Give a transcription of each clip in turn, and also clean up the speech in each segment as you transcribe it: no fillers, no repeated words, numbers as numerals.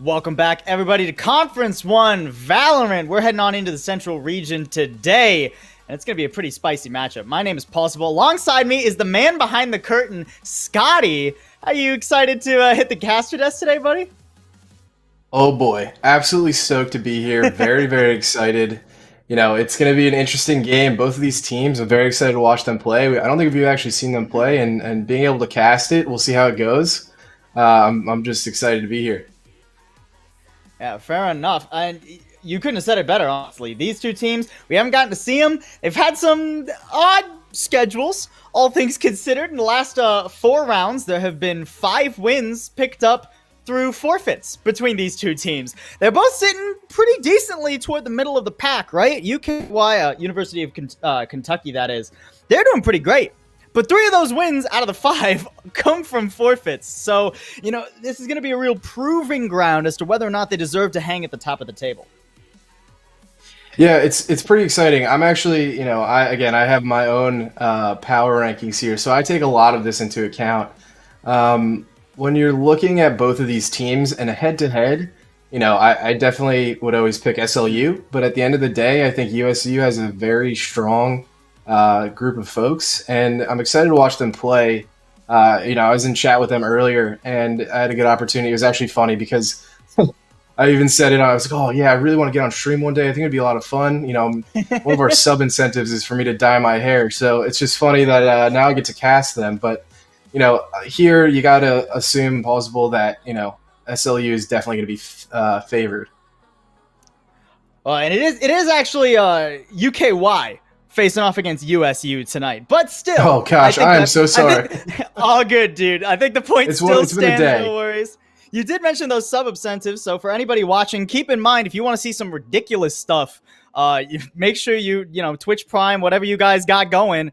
Welcome back, everybody, to Conference 1 Valorant. We're heading on into the Central region today, and it's going to be a pretty spicy matchup. My name is Possible. Alongside me is the man behind the curtain, Scotty. Are you excited to hit the caster desk today, buddy? Oh boy, absolutely stoked to be here. Very, very excited. You know, it's going to be an interesting game. Both of these teams, I'm very excited to watch them play. I don't think we've actually seen them play, and being able to cast it, we'll see how it goes. I'm just excited to be here. Yeah, fair enough. And you couldn't have said it better, honestly. These two teams, we haven't gotten to see them. They've had some odd schedules, all things considered. In the last 4 rounds, there have been 5 wins picked up through forfeits between these two teams. They're both sitting pretty decently toward the middle of the pack, right? UKY, University of Kentucky, that is. They're doing pretty great. But 3 of those wins out of the 5 come from forfeits. So, you know, this is going to be a real proving ground as to whether or not they deserve to hang at the top of the table. Yeah, it's pretty exciting. I'm actually, you know, I have my own power rankings here, so I take a lot of this into account. When you're looking at both of these teams and a head-to-head, you know, I definitely would always pick SLU, but at the end of the day, I think USU has a very strong group of folks, and I'm excited to watch them play. You know, I was in chat with them earlier, and I had a good opportunity. It was actually funny because I even said it. I was like, "Oh yeah, I really want to get on stream one day. I think it'd be a lot of fun." You know, one of our sub incentives is for me to dye my hair, so it's just funny that now I get to cast them. But you know, here you got to assume possible that you know SLU is definitely going to be favored. And it is actually UKY facing off against USU tonight, but still. Oh gosh, I am so sorry. All good, dude. I think the point still stands. No worries. You did mention those sub incentives, so for anybody watching, keep in mind if you want to see some ridiculous stuff, make sure you know Twitch Prime, whatever you guys got going.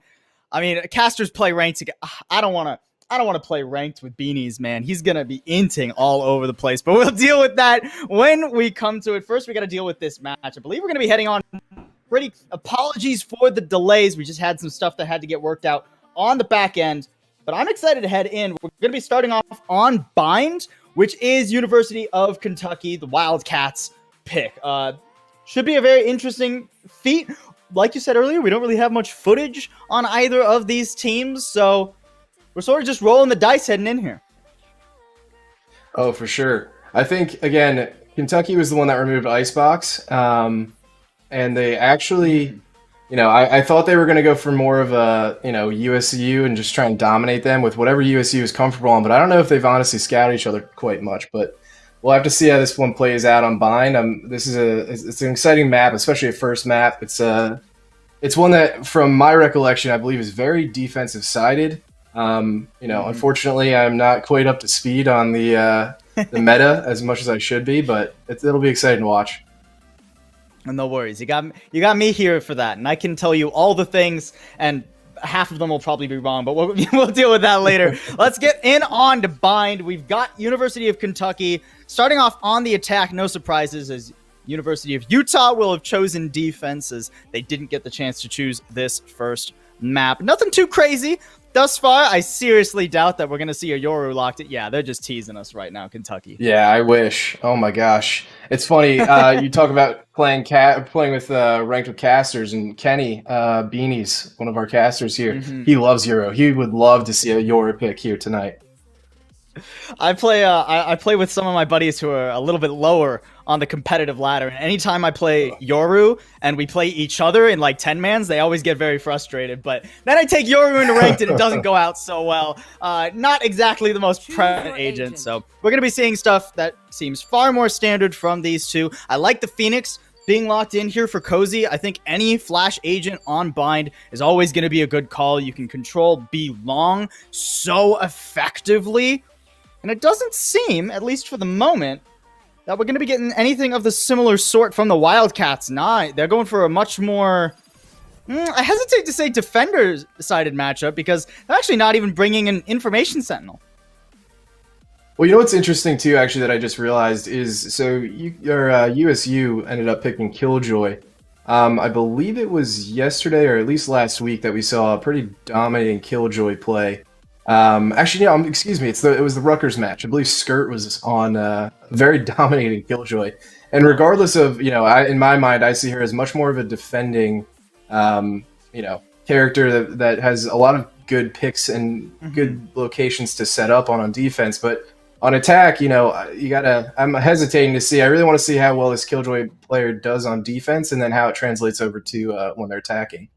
I mean, casters play ranked. I don't want to play ranked with beanies, man. He's gonna be inting all over the place, but we'll deal with that when we come to it. First, we got to deal with this match. I believe we're gonna be heading on. Pretty apologies for the delays. We just had some stuff that had to get worked out on the back end, but I'm excited to head in. We're going to be starting off on Bind, which is University of Kentucky, the Wildcats pick. Should be a very interesting feat. Like you said earlier, we don't really have much footage on either of these teams, so we're sort of just rolling the dice heading in here. Oh, for sure. I think, again, Kentucky was the one that removed Icebox. And they actually, you know, I thought they were going to go for more of a, you know, USU and just try and dominate them with whatever USU is comfortable on. But I don't know if they've honestly scouted each other quite much. But we'll have to see how this one plays out on Bind. It's an exciting map, especially a first map. It's one that, from my recollection, I believe is very defensive sided. You know, unfortunately, I'm not quite up to speed on the meta as much as I should be, but it'll be exciting to watch. No worries. You got me here for that, and I can tell you all the things, and half of them will probably be wrong, but we'll deal with that later. Let's get in on to Bind. We've got University of Kentucky starting off on the attack. No surprises, as University of Utah will have chosen defense, as they didn't get the chance to choose this first map. Nothing too crazy thus far, I seriously doubt that we're going to see a Yoru locked in. Yeah, they're just teasing us right now, Kentucky. Yeah, I wish. Oh my gosh. It's funny. You talk about playing with ranked with casters, and Kenny Beanies, one of our casters here, he loves Euro. He would love to see a Yoru pick here tonight. I play with some of my buddies who are a little bit lower on the competitive ladder, and anytime I play Yoru and we play each other in like 10-mans, they always get very frustrated. But then I take Yoru into ranked and it doesn't go out so well. Not exactly the most prevalent agent, so we're gonna be seeing stuff that seems far more standard from these two. I like the Phoenix being locked in here for Cozy. I think any flash agent on bind is always going to be a good call. You can control B long so effectively. And it doesn't seem, at least for the moment, that we're going to be getting anything of the similar sort from the Wildcats. Nah, they're going for a much more, I hesitate to say defender-sided matchup, because they're actually not even bringing an information sentinel. Well, you know what's interesting too, actually, that I just realized is, so your USU ended up picking Killjoy. I believe it was yesterday, or at least last week, that we saw a pretty dominating Killjoy play. Actually, no, excuse me. It was the Rutgers match. I believe Skirt was on very dominating Killjoy. And regardless of, in my mind, I see her as much more of a defending, character that has a lot of good picks and good locations to set up on defense. But on attack, I'm hesitating to see. I really want to see how well this Killjoy player does on defense, and then how it translates over to when they're attacking.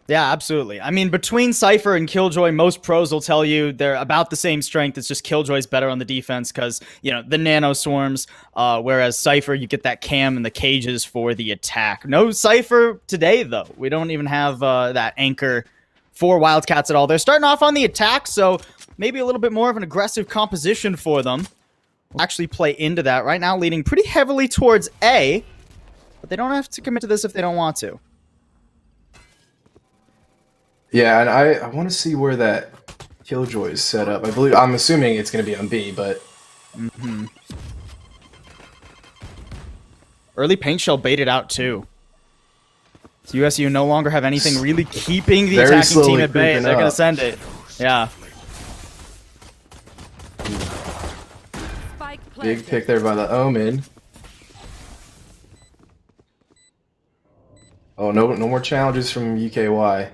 Yeah, absolutely. I mean, between Cypher and Killjoy, most pros will tell you they're about the same strength. It's just Killjoy's better on the defense because, the nano swarms, whereas Cypher, you get that cam and the cages for the attack. No Cypher today, though. We don't even have that anchor for Wildcats at all. They're starting off on the attack, so maybe a little bit more of an aggressive composition for them. We'll actually play into that right now, leaning pretty heavily towards A, but they don't have to commit to this if they don't want to. Yeah, and I want to see where that Killjoy is set up. I'm assuming it's going to be on B, but... Early paint shell baited out, too. So USU no longer have anything really keeping the attacking team at bay. They're going to send it. Yeah. Big pick there by the Omen. Oh, no more challenges from UKY.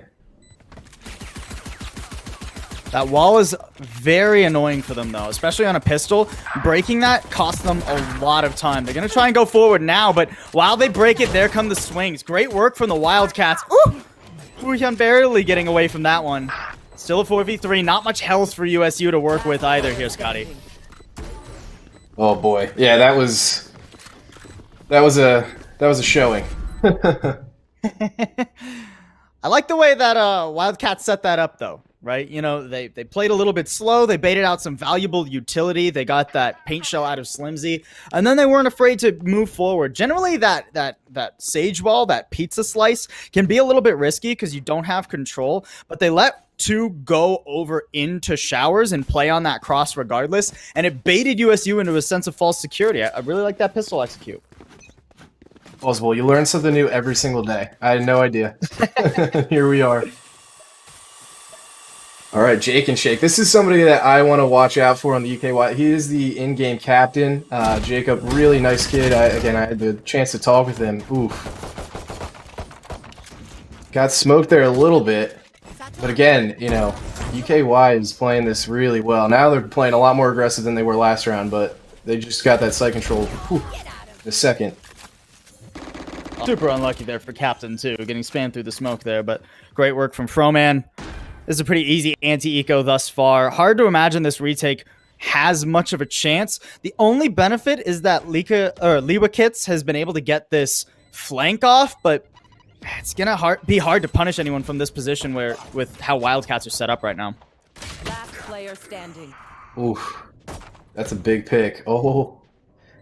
That wall is very annoying for them, though, especially on a pistol. Breaking that costs them a lot of time. They're going to try and go forward now, but while they break it, there come the swings. Great work from the Wildcats. Ooh! Wuhan barely getting away from that one. Still a 4v3. Not much health for USU to work with either here, Scotty. Oh, boy. Yeah, that was a showing. I like the way that Wildcats set that up, though. Right? They played a little bit slow. They baited out some valuable utility. They got that paint shell out of Slimzy. And then they weren't afraid to move forward. Generally, that Sage Ball, that pizza slice, can be a little bit risky because you don't have control. But they let two go over into showers and play on that cross regardless. And it baited USU into a sense of false security. I really like that pistol execute. Plausible. You learn something new every single day. I had no idea. Here we are. All right, Jake and Shake. This is somebody that I want to watch out for on the UKY. He is the in-game captain. Jacob, really nice kid. I had the chance to talk with him. Oof. Got smoked there a little bit. But again, UKY is playing this really well. Now they're playing a lot more aggressive than they were last round, but they just got that site control in a second. Super unlucky there for Captain, too, getting spammed through the smoke there, but great work from Froman. This is a pretty easy anti-eco thus far. Hard to imagine this retake has much of a chance. The only benefit is that Liwa Kits has been able to get this flank off, but it's gonna be hard to punish anyone from this position with how Wildcats are set up right now. Last player standing. Oof. That's a big pick. Oh,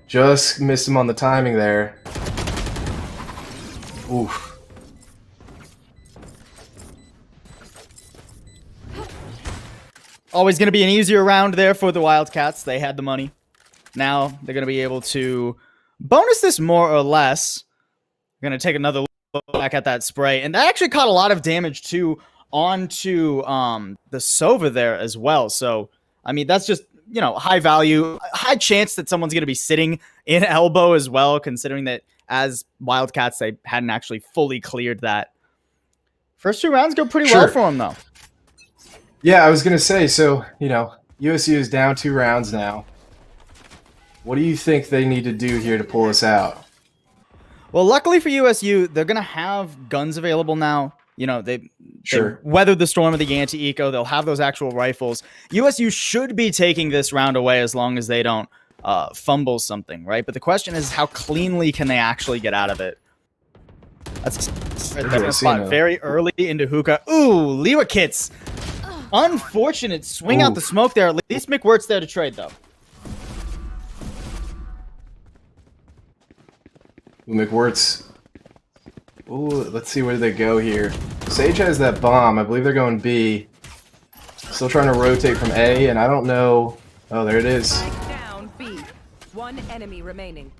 just missed him on the timing there. Oof. Always going to be an easier round there for the Wildcats. They had the money. Now they're going to be able to bonus this more or less. Going to take another look back at that spray. And that actually caught a lot of damage too onto the Sova there as well. So, I mean, that's just, high value, high chance that someone's going to be sitting in elbow as well, considering that as Wildcats, they hadn't actually fully cleared that. First 2 rounds go pretty well for them, though. Yeah, I was going to say, so, USU is down 2 rounds now. What do you think they need to do here to pull us out? Well, luckily for USU, they're going to have guns available now. They weathered the storm of the anti-eco. They'll have those actual rifles. USU should be taking this round away as long as they don't fumble something, right? But the question is, how cleanly can they actually get out of it? That's a spot very early into hookah. Ooh, Liwa Kits. Unfortunate swing out the smoke there. At least McWhirt's there to trade, though. McWhirt's. Ooh, let's see where they go here. Sage has that bomb. I believe they're going B. Still trying to rotate from A, and I don't know. Oh, there it is. Down B. 1 enemy remaining.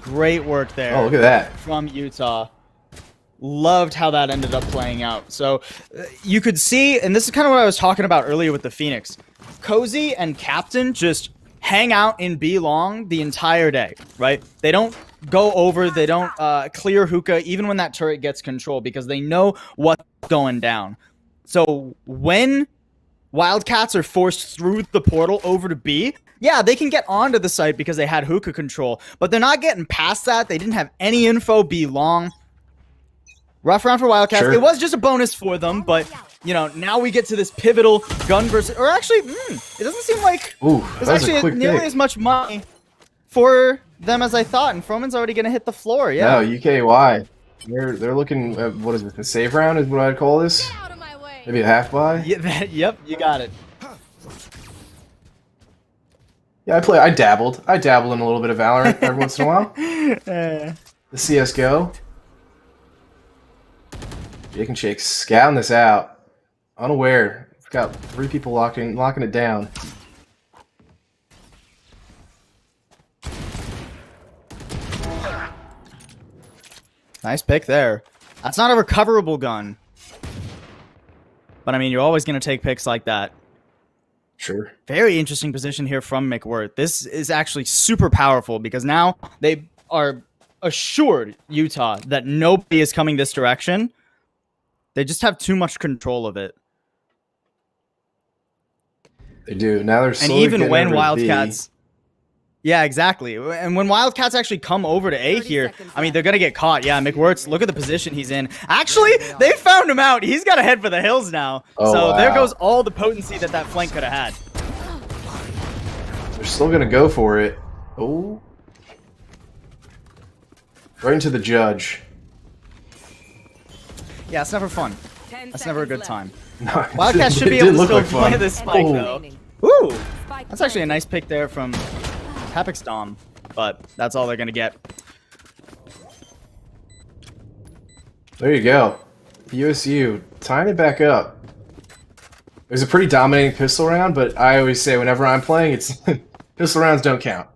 Great work there. Oh, look at that. From Utah. Loved how that ended up playing out. So you could see, and this is kind of what I was talking about earlier with the Phoenix. Cozy and Captain just hang out in B long the entire day, right? They don't go over, they don't clear hookah even when that turret gets control because they know what's going down. So when Wildcats are forced through the portal over to B, yeah, they can get onto the site because they had hookah control, but they're not getting past that. They didn't have any info B long. Rough round for Wildcats. Sure. It was just a bonus for them, but now we get to this pivotal gun versus, or actually, it doesn't seem like there's actually nearly as much money for them as I thought, and Froman's already going to hit the floor. Yeah. No, UKY. They're looking at, what is it, the save round is what I'd call this? Maybe a half buy? Yeah, yep, you got it. Yeah, I dabbled. I dabbled in a little bit of Valorant every once in a while. The CSGO. Jake and Shake scouting this out. Unaware. We've got 3 people locking it down. Nice pick there. That's not a recoverable gun. But I mean, you're always going to take picks like that. Sure. Very interesting position here from McWhirth. This is actually super powerful because now they are assured, Utah, that nobody is coming this direction. They just have too much control of it. They do. Now they're slowly and even when Wildcats... Yeah, exactly. And when Wildcats actually come over to A here, I mean, they're going to get caught. Yeah, McWhirt's, look at the position he's in. Actually, they found him out. He's got to head for the hills now. Oh, so wow. There goes all the potency that flank could have had. They're still going to go for it. Oh. Right into the judge. Yeah, it's never fun. That's never a good time. No, Wildcats should be able to still play this spike, though. Ooh, that's actually a nice pick there from Hapix Dom, but that's all they're going to get. There you go. USU, tying it back up. It was a pretty dominating pistol round, but I always say whenever I'm playing, it's pistol rounds don't count.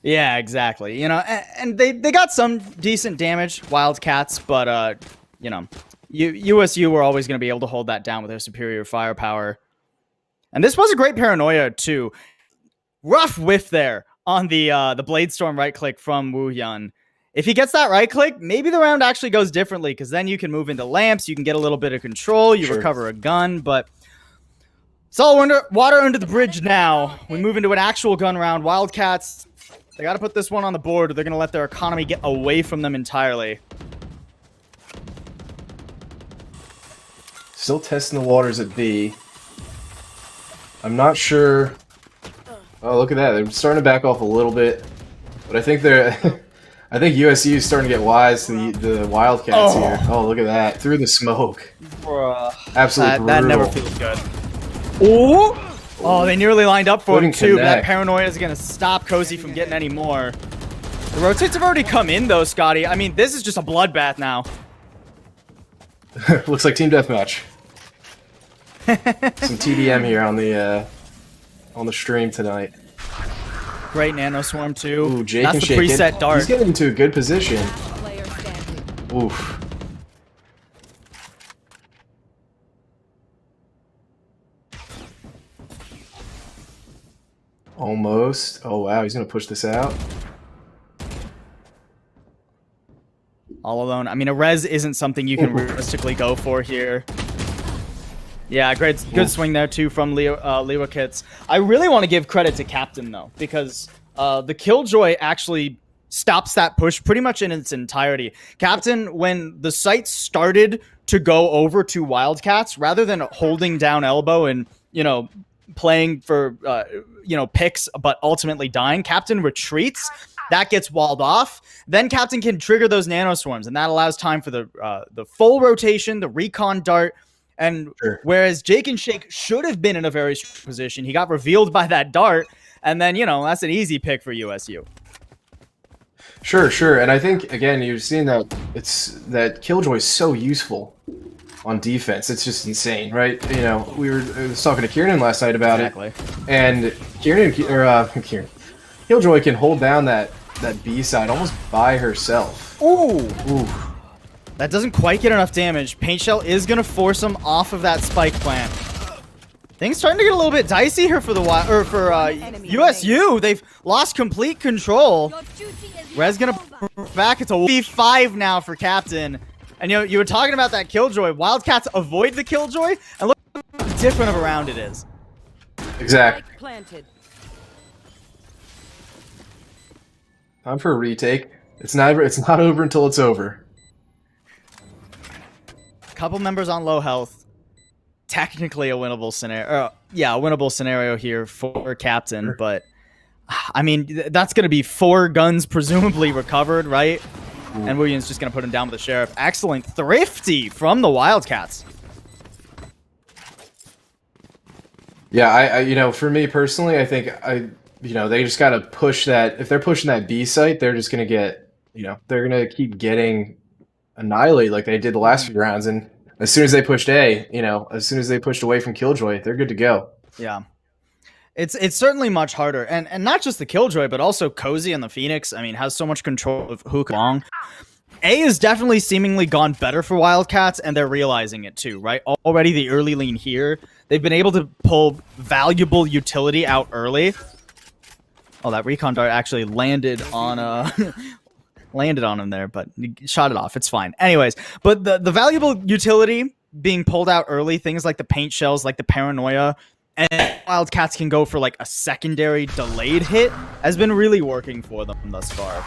Yeah, exactly. And they got some decent damage, Wildcats, but USU were always going to be able to hold that down with their superior firepower. And this was a great paranoia too. Rough whiff there on the Bladestorm right click from Woo Hyun. If he gets that right click, maybe the round actually goes differently because then you can move into lamps, you can get a little bit of control, you recover a gun, but it's all water under the bridge now. We move into an actual gun round. Wildcats, they got to put this one on the board or they're going to let their economy get away from them entirely. Still testing the waters at B. I'm not sure. Oh, look at that. They're starting to back off a little bit. But I think I think USU is starting to get wise to the Wildcats here. Oh, look at that. Through the smoke. Bruh. Absolutely brutal. That never feels good. Ooh! Oh, they nearly lined up for him too, but that paranoia is going to stop Cozy from getting any more. The rotates have already come in though, Scotty. I mean, this is just a bloodbath now. Looks like team deathmatch. Some TDM here on the stream tonight. Great nano swarm too. Ooh, Jake That's and the Shake preset dart. He's getting into a good position. Oof. Almost. Oh, wow. He's going to push this out. All alone. I mean, a res isn't something you can realistically go for here. Yeah, good swing there, too, from Wildcats. I really want to give credit to Captain, though, because the Killjoy actually stops that push pretty much in its entirety. Captain, when the site started to go over to Wildcats, rather than holding down elbow and, you know, playing for, you know, picks, but ultimately dying, Captain retreats. That gets walled off. Then Captain can trigger those nanoswarms, and that allows time for the full rotation, the recon dart. And whereas Jake and Shake should have been in a very strong position, he got revealed by that dart, and then, you know, that's an easy pick for USU. Sure. And I think, again, you've seen that that Killjoy is so useful on defense. It's just insane, right? You know, I was talking to Kieran last night about it, and Killjoy can hold down that B side almost by herself. Ooh. That doesn't quite get enough damage. Paint Shell is going to force him off of that spike plant. Things starting to get a little bit dicey here for USU. They've lost complete control. Rez going to back. It's a 1v5 now for Captain. And you were talking about that Killjoy. Wildcats avoid the Killjoy, and look how different of a round it is. Exactly. Time for a retake. It's not over until it's over. Couple members on low health. Technically a winnable scenario. Yeah, a winnable scenario here for Captain, but I mean, that's going to be 4 guns presumably recovered, right? And Williams just going to put him down with the Sheriff. Excellent. Thrifty from the Wildcats. Yeah, I you know, for me personally, I think they just got to push that. If they're pushing that B site, they're just going to get, they're going to keep getting annihilated like they did the last few rounds. And as soon as they pushed A, as soon as they pushed away from Killjoy, they're good to go. Yeah. It's certainly much harder. And not just the Killjoy, but also Cozy and the Phoenix, I mean, has so much control of who can long. A has definitely seemingly gone better for Wildcats, and they're realizing it too, right? Already the early lean here. They've been able to pull valuable utility out early. Oh, that recon dart actually landed on him there, but he shot it off. It's fine. Anyways, but the valuable utility being pulled out early, things like the paint shells, like the paranoia, and Wildcats can go for like a secondary delayed hit, has been really working for them thus far.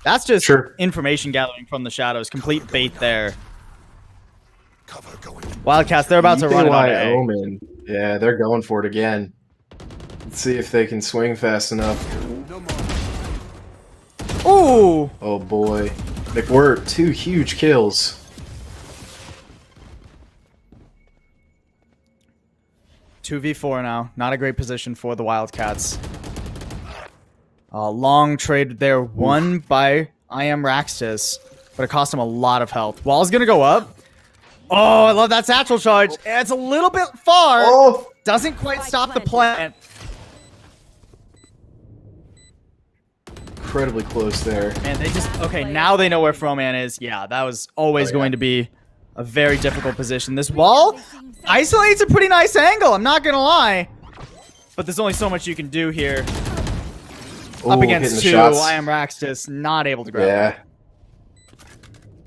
That's just information gathering from the shadows. Complete bait there. Wildcats, they're about to run it on A. Omen. Yeah, they're going for it again. Let's see if they can swing fast enough. Ooh! Oh boy. McWirt, 2 huge kills. Two 2v4 now. Not a great position for the Wildcats. Long trade there, won by IamRaxtis, but it cost him a lot of health. Wall's gonna go up. Oh, I love that satchel charge. It's a little bit far. Oh. Doesn't quite stop the plant. Incredibly close there. And they just, okay, now they know where Froman is. Yeah, that was always going to be a very difficult position. This wall isolates a pretty nice angle, I'm not gonna lie. But there's only so much you can do here. Up against 2, IamRaxtis not able to grab it. Yeah.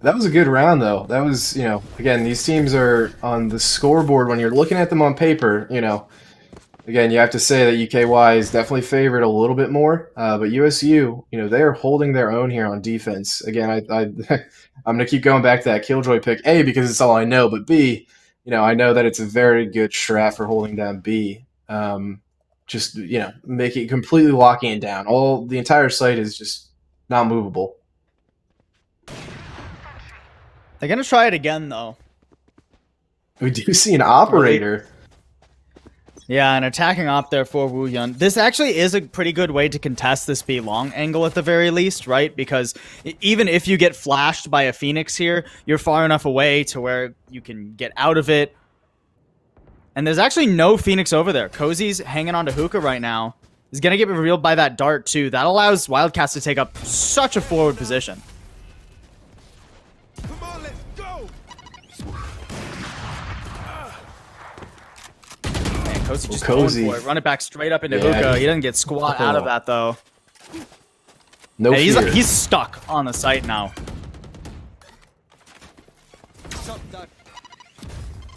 That was a good round, though. That was, again, these teams are on the scoreboard. When you're looking at them on paper, again, you have to say that UKY is definitely favored a little bit more. But USU, they are holding their own here on defense. Again, I'm going to keep going back to that Killjoy pick, A, because it's all I know, but B, I know that it's a very good strat for holding down B. Just, completely locking it down. The entire site is just not movable. They're going to try it again, though. We do see an operator. Yeah, an attacking op there for Wu Yun. This actually is a pretty good way to contest this B long angle at the very least, right? Because even if you get flashed by a Phoenix here, you're far enough away to where you can get out of it. And there's actually no Phoenix over there. Cozy's hanging on to Hookah right now. He's going to get revealed by that dart, too. That allows Wildcats to take up such a forward position. Come on, let's go. Cozy just Cozy. going for it. Run it back straight up into Yeah, hookah. He doesn't get squat out of that, though. No Hey, fear. he's stuck on the site now.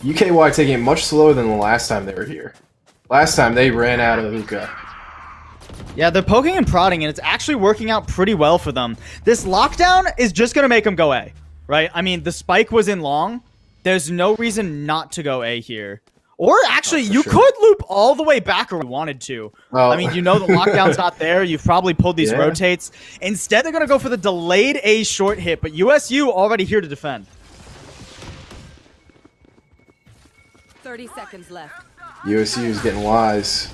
UKY taking it much slower than the last time they were here. Last time they ran out of hookah. Yeah, they're poking and prodding, and it's actually working out pretty well for them. This lockdown is just going to make them go A, right? I mean, the spike was in long. There's no reason not to go A here. Or actually, you could loop all the way back if you wanted to. I mean, you know the lockdown's not there. You've probably pulled these rotates. Instead, they're going to go for the delayed A short hit, but USU already here to defend. 30 seconds left. USU is getting wise.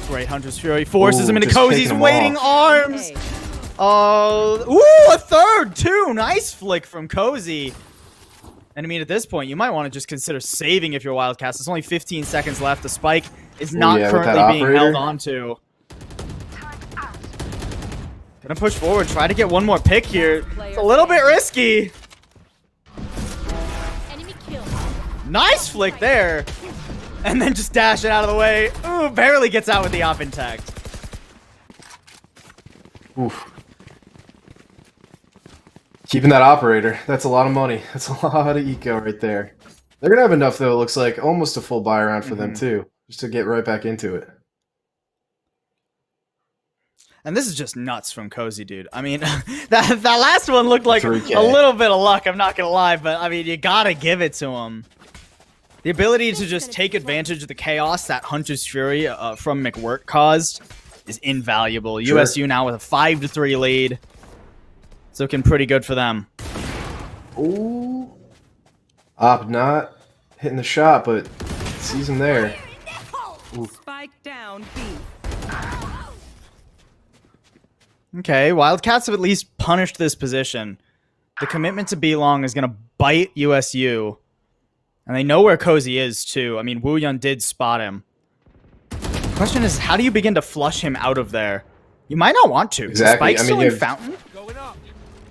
Great Hunter's Fury forces him into just Cozy's taking him waiting off. arms. Hey. Ooh, a third too. Nice flick from Cozy. And I mean, at this point, you might want to just consider saving if you're Wildcats. There's only 15 seconds left. The spike is not currently being held onto. Gonna push forward, try to get one more pick here. It's a little bit risky. Nice flick there. And then just dash it out of the way. Ooh, barely gets out with the op intact. Oof. Keeping that operator. That's a lot of money. That's a lot of eco right there. They're going to have enough, though, it looks like. Almost a full buy round for them, too. Just to get right back into it. And this is just nuts from Cozy, dude. I mean, that last one looked like 3K. a little bit of luck, I'm not going to lie. But, I mean, you got to give it to him. The ability to just take advantage of the chaos that Hunter's Fury from McWhirk caused is invaluable. Sure. USU now with a 5-3 lead. It's looking pretty good for them. Ooh. Op not hitting the shot, but sees him there. Ooh. Spike down B. Okay, Wildcats have at least punished this position. The commitment to B long is going to bite USU. And they know where Cozy is, too. I mean, Woo Yun did spot him. The question is, how do you begin to flush him out of there? You might not want to. Exactly. Spike's still in Fountain.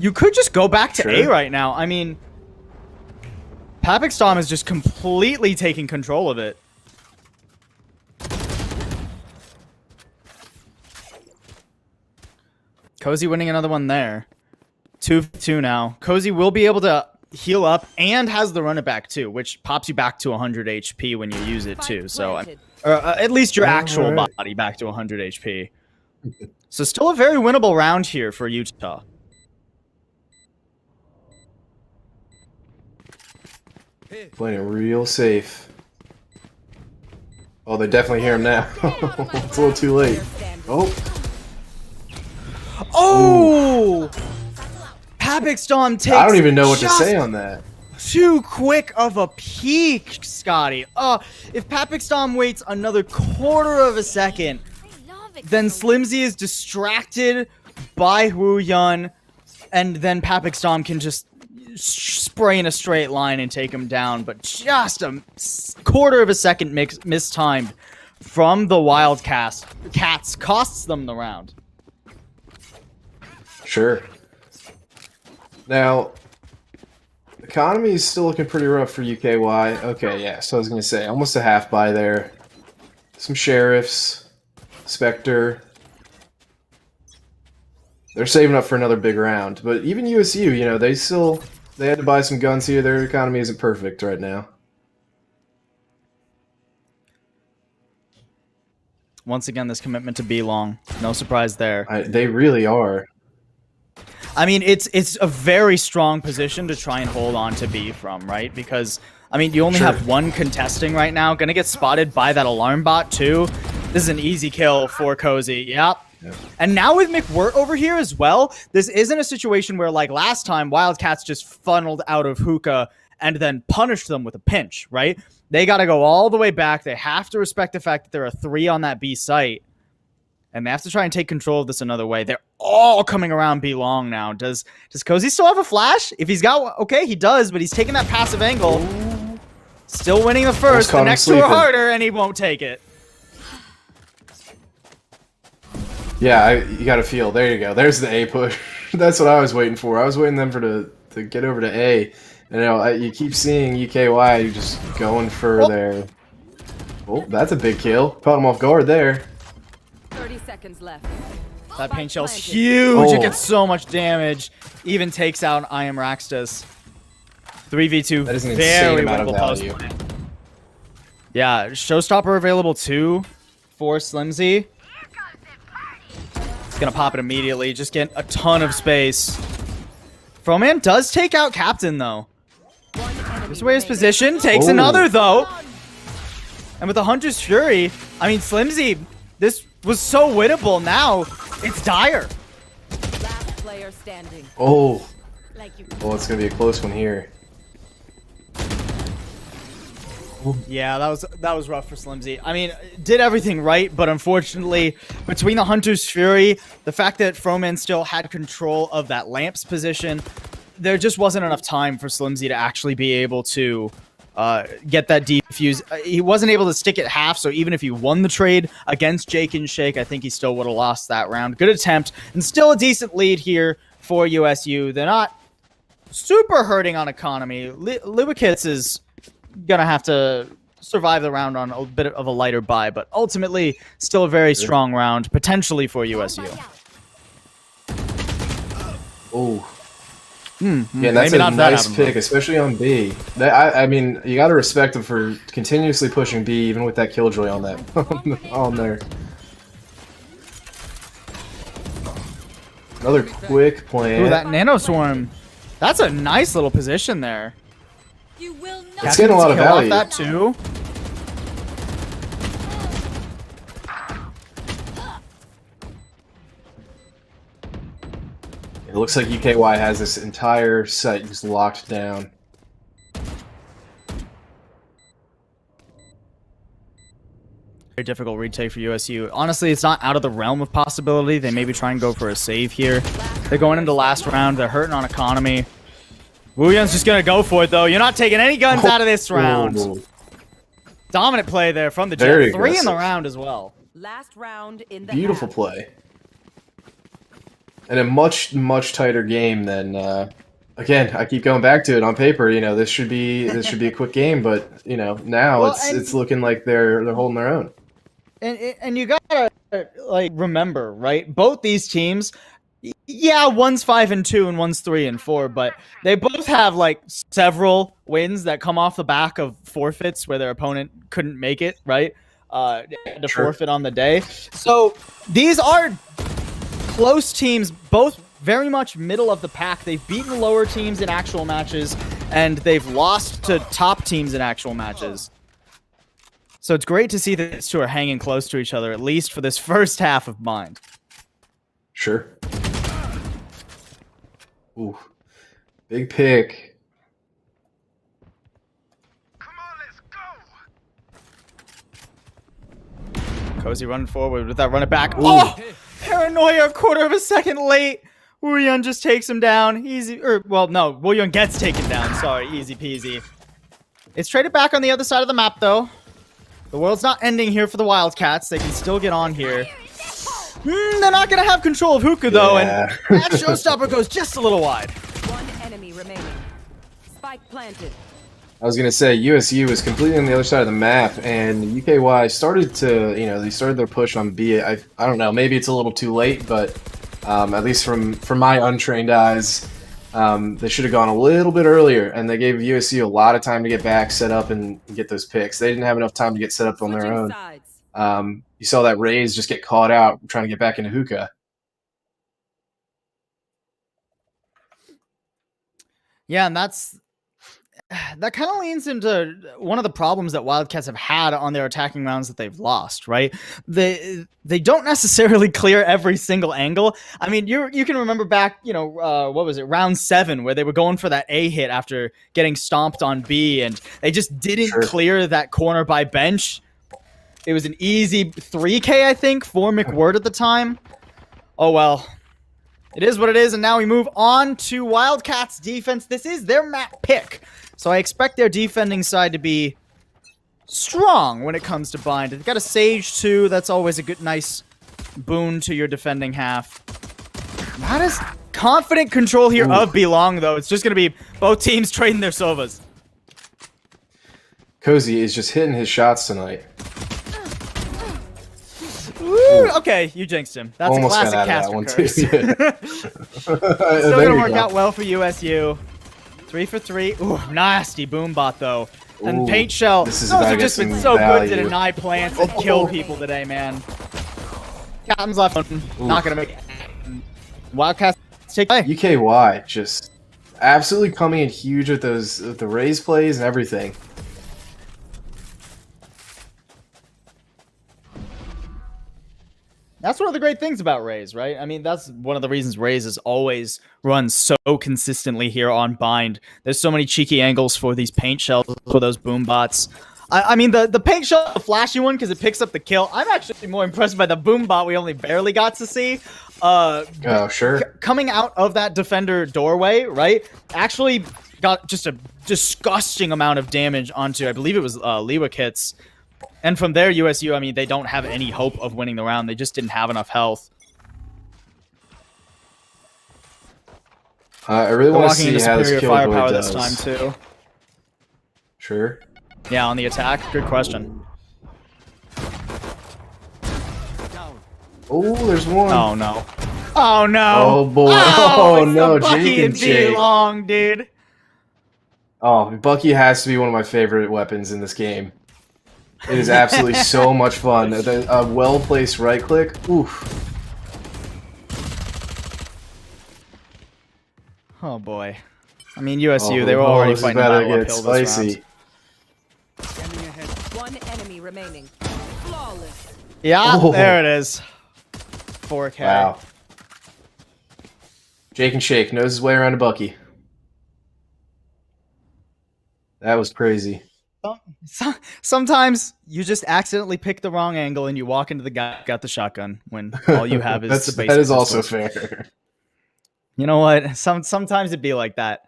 You could just go back to A right now. I mean, Papikstom is just completely taking control of it. Cozy winning another one there. 2-2 now. Cozy will be able to heal up and has the run it back too, which pops you back to 100 HP when you use it too. So, at least your actual body back to 100 HP. So still a very winnable round here for Utah. Playing it real safe. Oh, they definitely hear him now. It's a little too late. Oh. Oh! Papikstom takes I don't even know what to say on that. Too quick of a peek, Scotty. If Papikstom waits another quarter of a second, then Slimzy is distracted by Woo Yun, and then Papikstom can just spray in a straight line and take him down. But just a quarter of a second mistimed from the Wildcats costs them the round. Sure. Now, economy is still looking pretty rough for UKY. Okay, yeah, so I was going to say, almost a half buy there. Some Sheriffs, Spectre. They're saving up for another big round. But even USU, you know, they had to buy some guns here. Their economy isn't perfect right now. Once again, this commitment to B long. No surprise there. They really are. I mean, it's a very strong position to try and hold on to B from, right? Because, I mean, you only have one contesting right now. Gonna get spotted by that alarm bot, too. This is an easy kill for Cozy. Yep. And now with McWhirk over here as well, this isn't a situation where, like last time, Wildcats just funneled out of hookah and then punished them with a pinch, right? They got to go all the way back. They have to respect the fact that there are 3 on that B site. And they have to try and take control of this another way. They're all coming around B long now. Does Cozy still have a flash? If he's got... Okay, he does, but he's taking that passive angle. Still winning the first. The next 2 are harder, and he won't take it. Yeah, you got to feel. There you go. There's the A push. That's what I was waiting for. I was waiting them to to get over to A. You know, you keep seeing UKY just going for their. Oh, that's a big kill. Caught him off guard there. 30 seconds left. That paint shell's Planted. huge. Oh. It gets so much damage. Even takes out I Am Raxtus. 3v2. That is an insane very amount of winnable post value. play. Yeah, Showstopper available too for Slimzy. It's gonna pop it immediately. Just get a ton of space. Froman does take out Captain though. This away his position. Takes Oh. another though. And with the Hunter's Fury, I mean, Slimzy, this was so winnable. Now it's dire. Last player standing. Oh, Like you. well, it's gonna be a close one here. Yeah, that was rough for Slimzy. I mean, did everything right, but unfortunately, between the Hunter's Fury, the fact that Froman still had control of that Lamps position, there just wasn't enough time for Slimzy to actually be able to get that defuse. He wasn't able to stick it half, so even if he won the trade against Jake and Shake, I think he still would have lost that round. Good attempt, and still a decent lead here for USU. They're not super hurting on economy. Lubakits is gonna have to survive the round on a bit of a lighter buy, but ultimately still a very strong round, potentially for USU. Oh. Yeah, and that's maybe a not that nice happened, pick, especially on B. I mean, you got to respect him for continuously pushing B, even with that Killjoy on that on there. Another quick plan. Ooh, that Nano Swarm. That's a nice little position there. You will not. It's getting a lot of Kill off value. that too. It looks like UKY has this entire site just locked down. Very difficult retake for USU. Honestly, it's not out of the realm of possibility. They maybe try and go for a save here. They're going into last round. They're hurting on economy. Wuyun's just going to go for it, though. You're not taking any guns out of this round. Oh, Dominant play there from the Very Jet. 3 in the aggressive. round as well. Last round in the beautiful half. play. And a much, much tighter game than... again, I keep going back to it. On paper, you know, this should be a quick game, but you know, now Well, it's looking like they're holding their own. And you gotta like remember, right? Both these teams, yeah, one's 5-2 and one's 3-4, but they both have like several wins that come off the back of forfeits where their opponent couldn't make it, right? They had to Sure. forfeit on the day. So these are close teams, both very much middle of the pack. They've beaten lower teams in actual matches, and they've lost to top teams in actual matches. So it's great to see that these two are hanging close to each other, at least for this first half of Mind. Sure. Ooh, big pick. Cozy running forward with that run it back. Oh! Paranoia, a quarter of a second late. Wuyun just takes him down. Easy, or, well, no, Wuyun gets taken down. Sorry, easy peasy. It's traded back on the other side of the map, though. The world's not ending here for the Wildcats. They can still get on here. They're not going to have control of Hookah, though, Yeah. and that showstopper goes just a little wide. One enemy remaining. Spike planted. I was gonna say USU was completely on the other side of the map, and UKY started to, you know, they started their push on B. I don't know, maybe it's a little too late, but at least from my untrained eyes, they should have gone a little bit earlier, and they gave USU a lot of time to get back, set up, and get those picks. They didn't have enough time to get set up on their Switching own. sides. You saw that Raze just get caught out trying to get back into hookah. Yeah, and that kind of leans into one of the problems that Wildcats have had on their attacking rounds that they've lost, right? They don't necessarily clear every single angle. I mean, you can remember back, you know, what was it, round 7, where they were going for that A hit after getting stomped on B, and they just didn't Sure. clear that corner by bench. It was an easy 3K, I think, for McWord at the time. Oh, well. It is what it is, and now we move on to Wildcats defense. This is their map pick, so I expect their defending side to be strong when it comes to bind. They've got a Sage too. That's always a good, nice boon to your defending half. confident control here Ooh. of B long, though. It's just going to be both teams trading their Sovas. Cozy is just hitting his shots tonight. Ooh, okay, you jinxed him. That's Almost a classic got out of that caster one, curse. too. Still There gonna you work go. out well for USU. 3 for 3. Ooh, nasty boom bot though. And Ooh, paint shell. this is Those about to have get just been some so good to value. deny plants and kill people today, man. Captain's left one. Not gonna make it. Wildcats take play. UKY just absolutely coming in huge with the Raze plays and everything. That's one of the great things about Raze, right? I mean, that's one of the reasons Raze has always run so consistently here on Bind. There's so many cheeky angles for these paint shells, for those boom bots. I mean, the paint shell, the flashy one, because it picks up the kill. I'm actually more impressed by the boom bot we only barely got to see. Oh, sure. Coming out of that defender doorway, right? Actually got just a disgusting amount of damage onto, I believe it was Liwa kits. And from there, USU, I mean, they don't have any hope of winning the round. They just didn't have enough health. I really want to Walking see into how this superior Killjoy firepower does. this time, too. Sure. Yeah, on the attack. Good question. Oh, there's one. Oh, no. Oh, no. Oh, boy. Oh, it's no, the Bucky Jake and and Jake. D-Long, dude. Oh, Bucky has to be one of my favorite weapons in this game. It is absolutely so much fun. A well-placed right click. Oof. Oh, boy. I mean, USU, they were already this is fighting a about to battle get uphill this spicy. round. One enemy remaining. Flawless. Yeah, Oh. there it is. 4K. Wow. Jake and Shake knows his way around a Bucky. That was crazy. Sometimes you just accidentally pick the wrong angle and you walk into the guy got the shotgun when all you have is the basic that is also pistols. fair. You know what? Sometimes it'd be like that.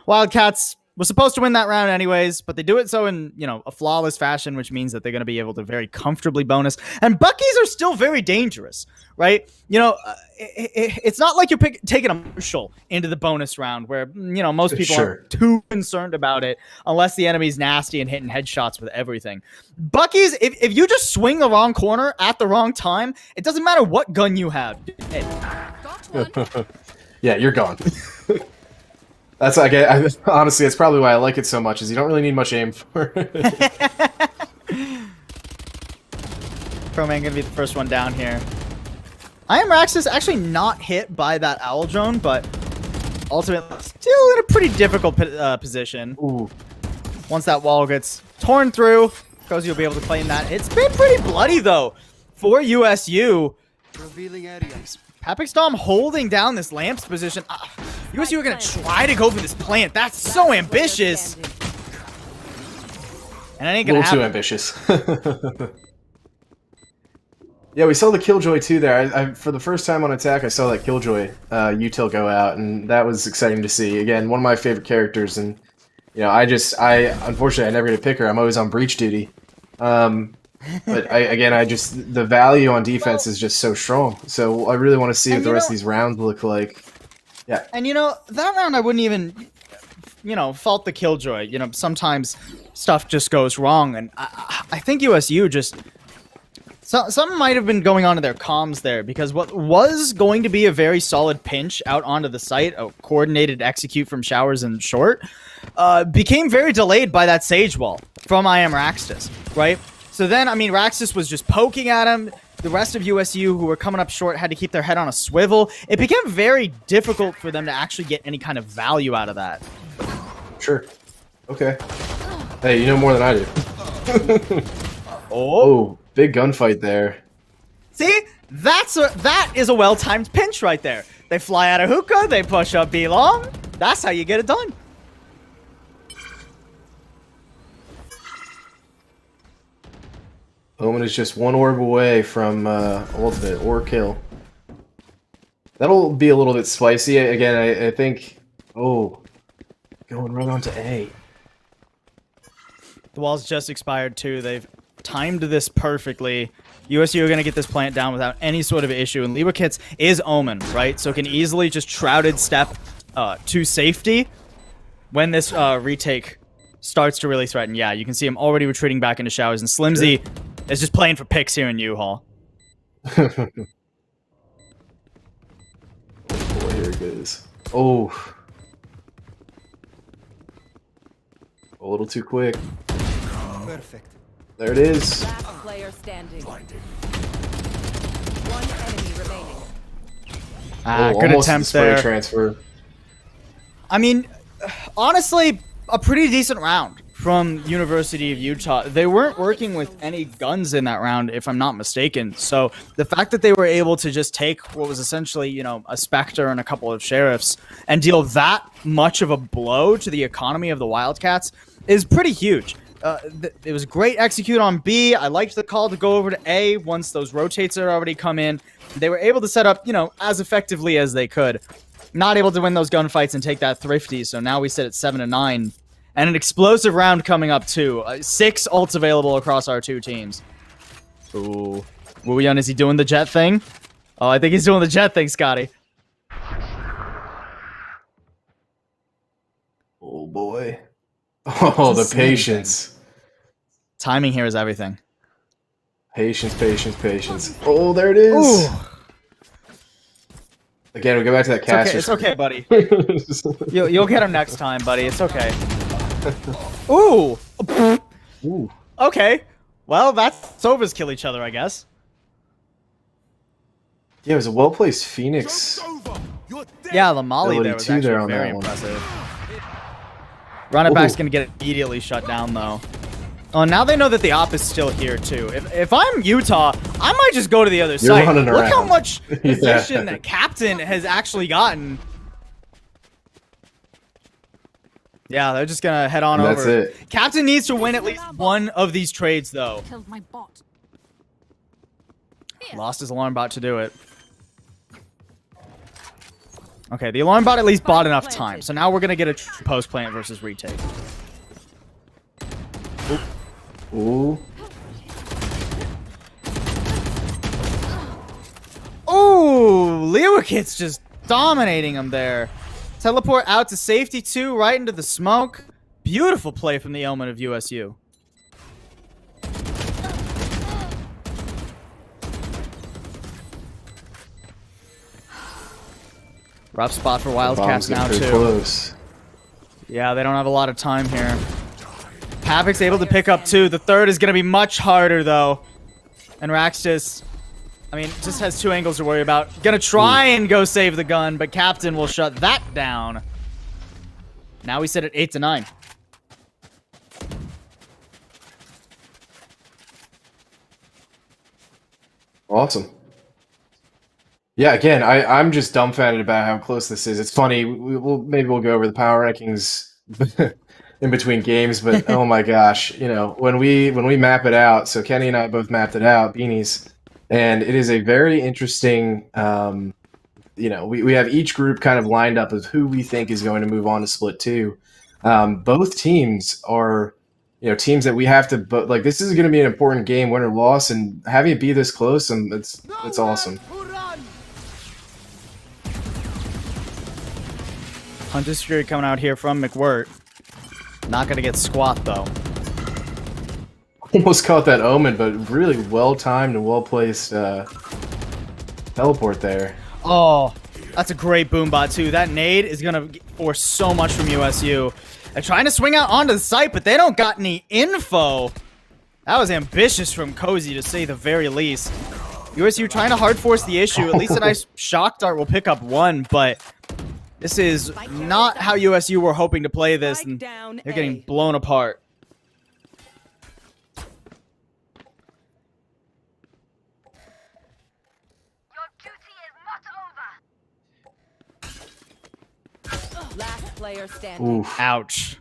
Wildcats was supposed to win that round anyways, but they do it so in, you know, a flawless fashion, which means that they're going to be able to very comfortably bonus. And Buckies are still very dangerous, right? You know, it's not like you're taking a Marshall into the bonus round where, you know, most people aren't too concerned about it unless the enemy's nasty and hitting headshots with everything. Buckies, if you just swing the wrong corner at the wrong time, it doesn't matter what gun you have. Yeah, you're gone. That's honestly, that's probably why I like it so much. Is you don't really need much aim for it. Pro-Man gonna be the first one down here. I am Raxus actually not hit by that owl drone, but ultimately still in a pretty difficult position. Ooh. Once that wall gets torn through, Cozy will be able to claim that. It's been pretty bloody though for USU. Revealing areas. Papikstom holding down this lamps position. USU are going to try to go for this plant. That's so ambitious. And it ain't going to happen. A little too ambitious. Yeah, we saw the Killjoy too there. For the first time on attack, I saw that Killjoy util go out, and that was exciting to see. Again, one of my favorite characters, and you know, unfortunately I never get to pick her. I'm always on breach duty. But the value on defense is just so strong. So I really want to see what the rest of these rounds look like. Yeah. And you know, that round I wouldn't even, you know, fault the Killjoy. You know, sometimes stuff just goes wrong, and I think USU just something might have been going on in their comms there, because what was going to be a very solid pinch out onto the site, a coordinated execute from Showers and Short, became very delayed by that Sage wall from I Am Raxus, right? So then, I mean, Raxus was just poking at him. The rest of USU, who were coming up short, had to keep their head on a swivel. It became very difficult for them to actually get any kind of value out of that. Sure. Okay. Hey, you know more than I do. Oh, big gunfight there. See? That is a well-timed pinch right there. They fly out of hookah, they push up B-long. That's how you get it done. Omen is just one orb away from ultimate or kill. That'll be a little bit spicy. Again, I think... Oh, going right on to A. The wall's just expired too. They've timed this perfectly. USU are going to get this plant down without any sort of issue. And Wildcats is Omen, right? So can easily just shrouded step to safety when this retake starts to really threaten. Yeah, you can see him already retreating back into showers. And Slimzy is just playing for picks here in U-Haul. Boy, here it goes. Oh. A little too quick. Perfect. There it is. Last player standing. One enemy remaining. Good almost attempt spray there. transfer. I mean, honestly, a pretty decent round from University of Utah. They weren't working with any guns in that round, if I'm not mistaken. So the fact that they were able to just take what was essentially, you know, a Spectre and a couple of Sheriffs and deal that much of a blow to the economy of the Wildcats is pretty huge. It was great execute on B. I liked the call to go over to A once those rotates had already come in. They were able to set up, you know, as effectively as they could. Not able to win those gunfights and take that thrifty, so now we sit at 7-9. And an explosive round coming up, too. 6 ults available across our two teams. Ooh. Wooyeon, is he doing the jet thing? Oh, I think he's doing the jet thing, Scotty. Oh, boy. Oh, the patience. Timing here is everything. Patience, patience, patience. Oh, there it is. Ooh. Again, we go back to that caster. It's okay, buddy. You'll get him next time, buddy. It's okay. Ooh. Ooh. Okay. Well, that's Sovas kill each other, I guess. Yeah, it was a well-placed Phoenix. Yeah, the molly there was Ability two there actually on very that one. impressive. Running back's Ooh. gonna get immediately shut down, though. Oh, now they know that the op is still here, too. If I'm Utah, I might just go to the other side. running Look how around. much Yeah. position that Captain has actually gotten. Yeah, they're just gonna head on And over. that's it. Captain needs to win at least one of these trades, though. Killed my bot. Lost his alarm bot to do it. Okay, the alarm bot at least bought enough time. So now we're gonna get a post plant versus retake. Ooh. Ooh, Wildcats just dominating him there. Teleport out to safety too, right into the smoke. Beautiful play from the Omen of USU. Rough spot for Wildcats now Pretty too. close. Yeah, they don't have a lot of time here. Havoc's able to pick up 2. The third is going to be much harder, though. And Rax just has 2 angles to worry about. Gonna try and go save the gun, but Captain will shut that down. Now we sit at 8-9. Awesome. Yeah, again, I'm just dumbfounded about how close this is. It's funny. Maybe we'll go over the power rankings in between games, but oh my gosh, you know, when we map it out. So Kenny and I both mapped it out, beanies, and it is a very interesting. You know, we have each group kind of lined up of who we think is going to move on to split 2. Both teams are, you know, teams that we have to. But like, this is going to be an important game, win or loss, and having it be this close, and it's awesome. Hunter's Fury coming out here from McWirt. Not gonna get squat though. Almost caught that Omen, but really well timed and well placed teleport there. Oh, that's a great boom bot too. That nade is gonna force so much from USU. They're trying to swing out onto the site, but they don't got any info. That was ambitious from Cozy to say the very least. USU trying to hard force the issue. At least a nice shock dart will pick up 1, but this is not how USU were hoping to play this, and they're getting blown apart. Last player standing. Oof. Ouch.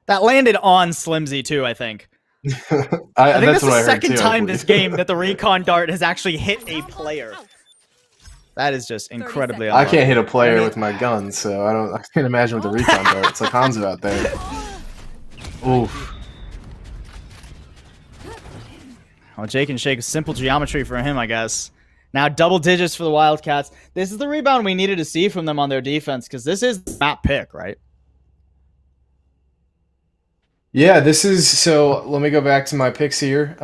That landed on Slimzy too, I think. I think That's that's what I the heard second too, I time this believe. game that the recon dart has actually hit a player. That is just incredibly I unlucky. can't hit a player with my gun, so I can't imagine with the recon dart. It's like Hanzo out there. Oof. Well, Jake and Shake, simple geometry for him, I guess. Now double digits for the Wildcats. This is the rebound we needed to see from them on their defense, because this is the map pick, right? Yeah, this is, so let me go back to my picks here.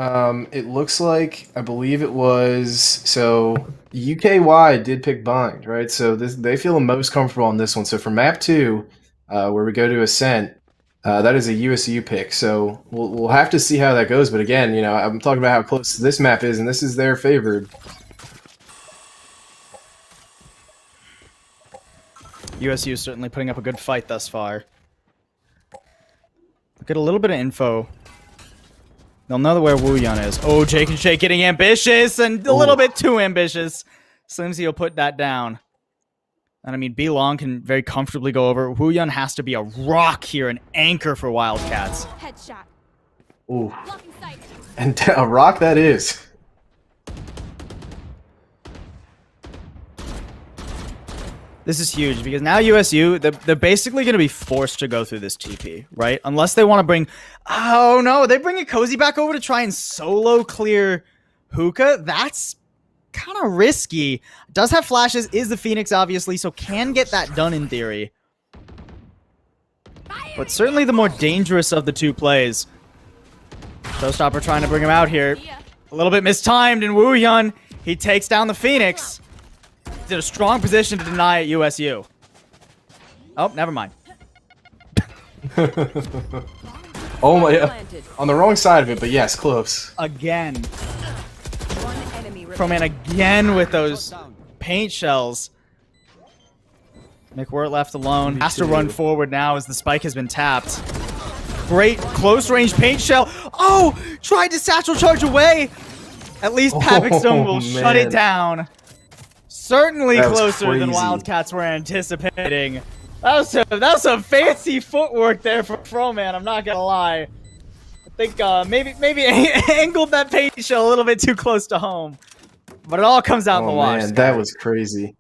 It looks like, I believe it was, so UKY did pick Bind, right? So they feel the most comfortable on this one. So for map 2, where we go to Ascent, that is a USU pick. So we'll have to see how that goes. But again, you know, I'm talking about how close this map is, and this is their favored. USU is certainly putting up a good fight thus far. Get a little bit of info. They'll know where Wu Yun is. Oh, Jake and Shake getting ambitious and a little bit too ambitious. Slimsy will put that down. And I mean, B Long can very comfortably go over. Wu Yun has to be a rock here, an anchor for Wildcats. Headshot. Ooh. Blocking sight. And a rock that is. This is huge because now USU, they're basically going to be forced to go through this TP, right? Unless they want to bring... Oh, no. They bring a Cozy back over to try and solo clear Hookah. That's kind of risky. Does have flashes, is the Phoenix, obviously, so can get that done in theory. But certainly the more dangerous of the two plays. Showstopper trying to bring him out here. A little bit mistimed, and Wu Yun, he takes down the Phoenix. He's in a strong position to deny at USU. Oh, never mind. Oh my, on the wrong side of it, but yes, close. Again. One enemy Pro Man again with those paint shells. McWhort left alone. Has to run forward now as the spike has been tapped. Great close range paint shell. Oh, tried to satchel charge away. At least Pavic Stone will shut it down. Certainly closer than Wildcats were anticipating. That was some fancy footwork there for Froman, I'm not gonna lie. I think maybe angled that paint shell a little bit too close to home. But it all comes out in the wash. Man, that was crazy.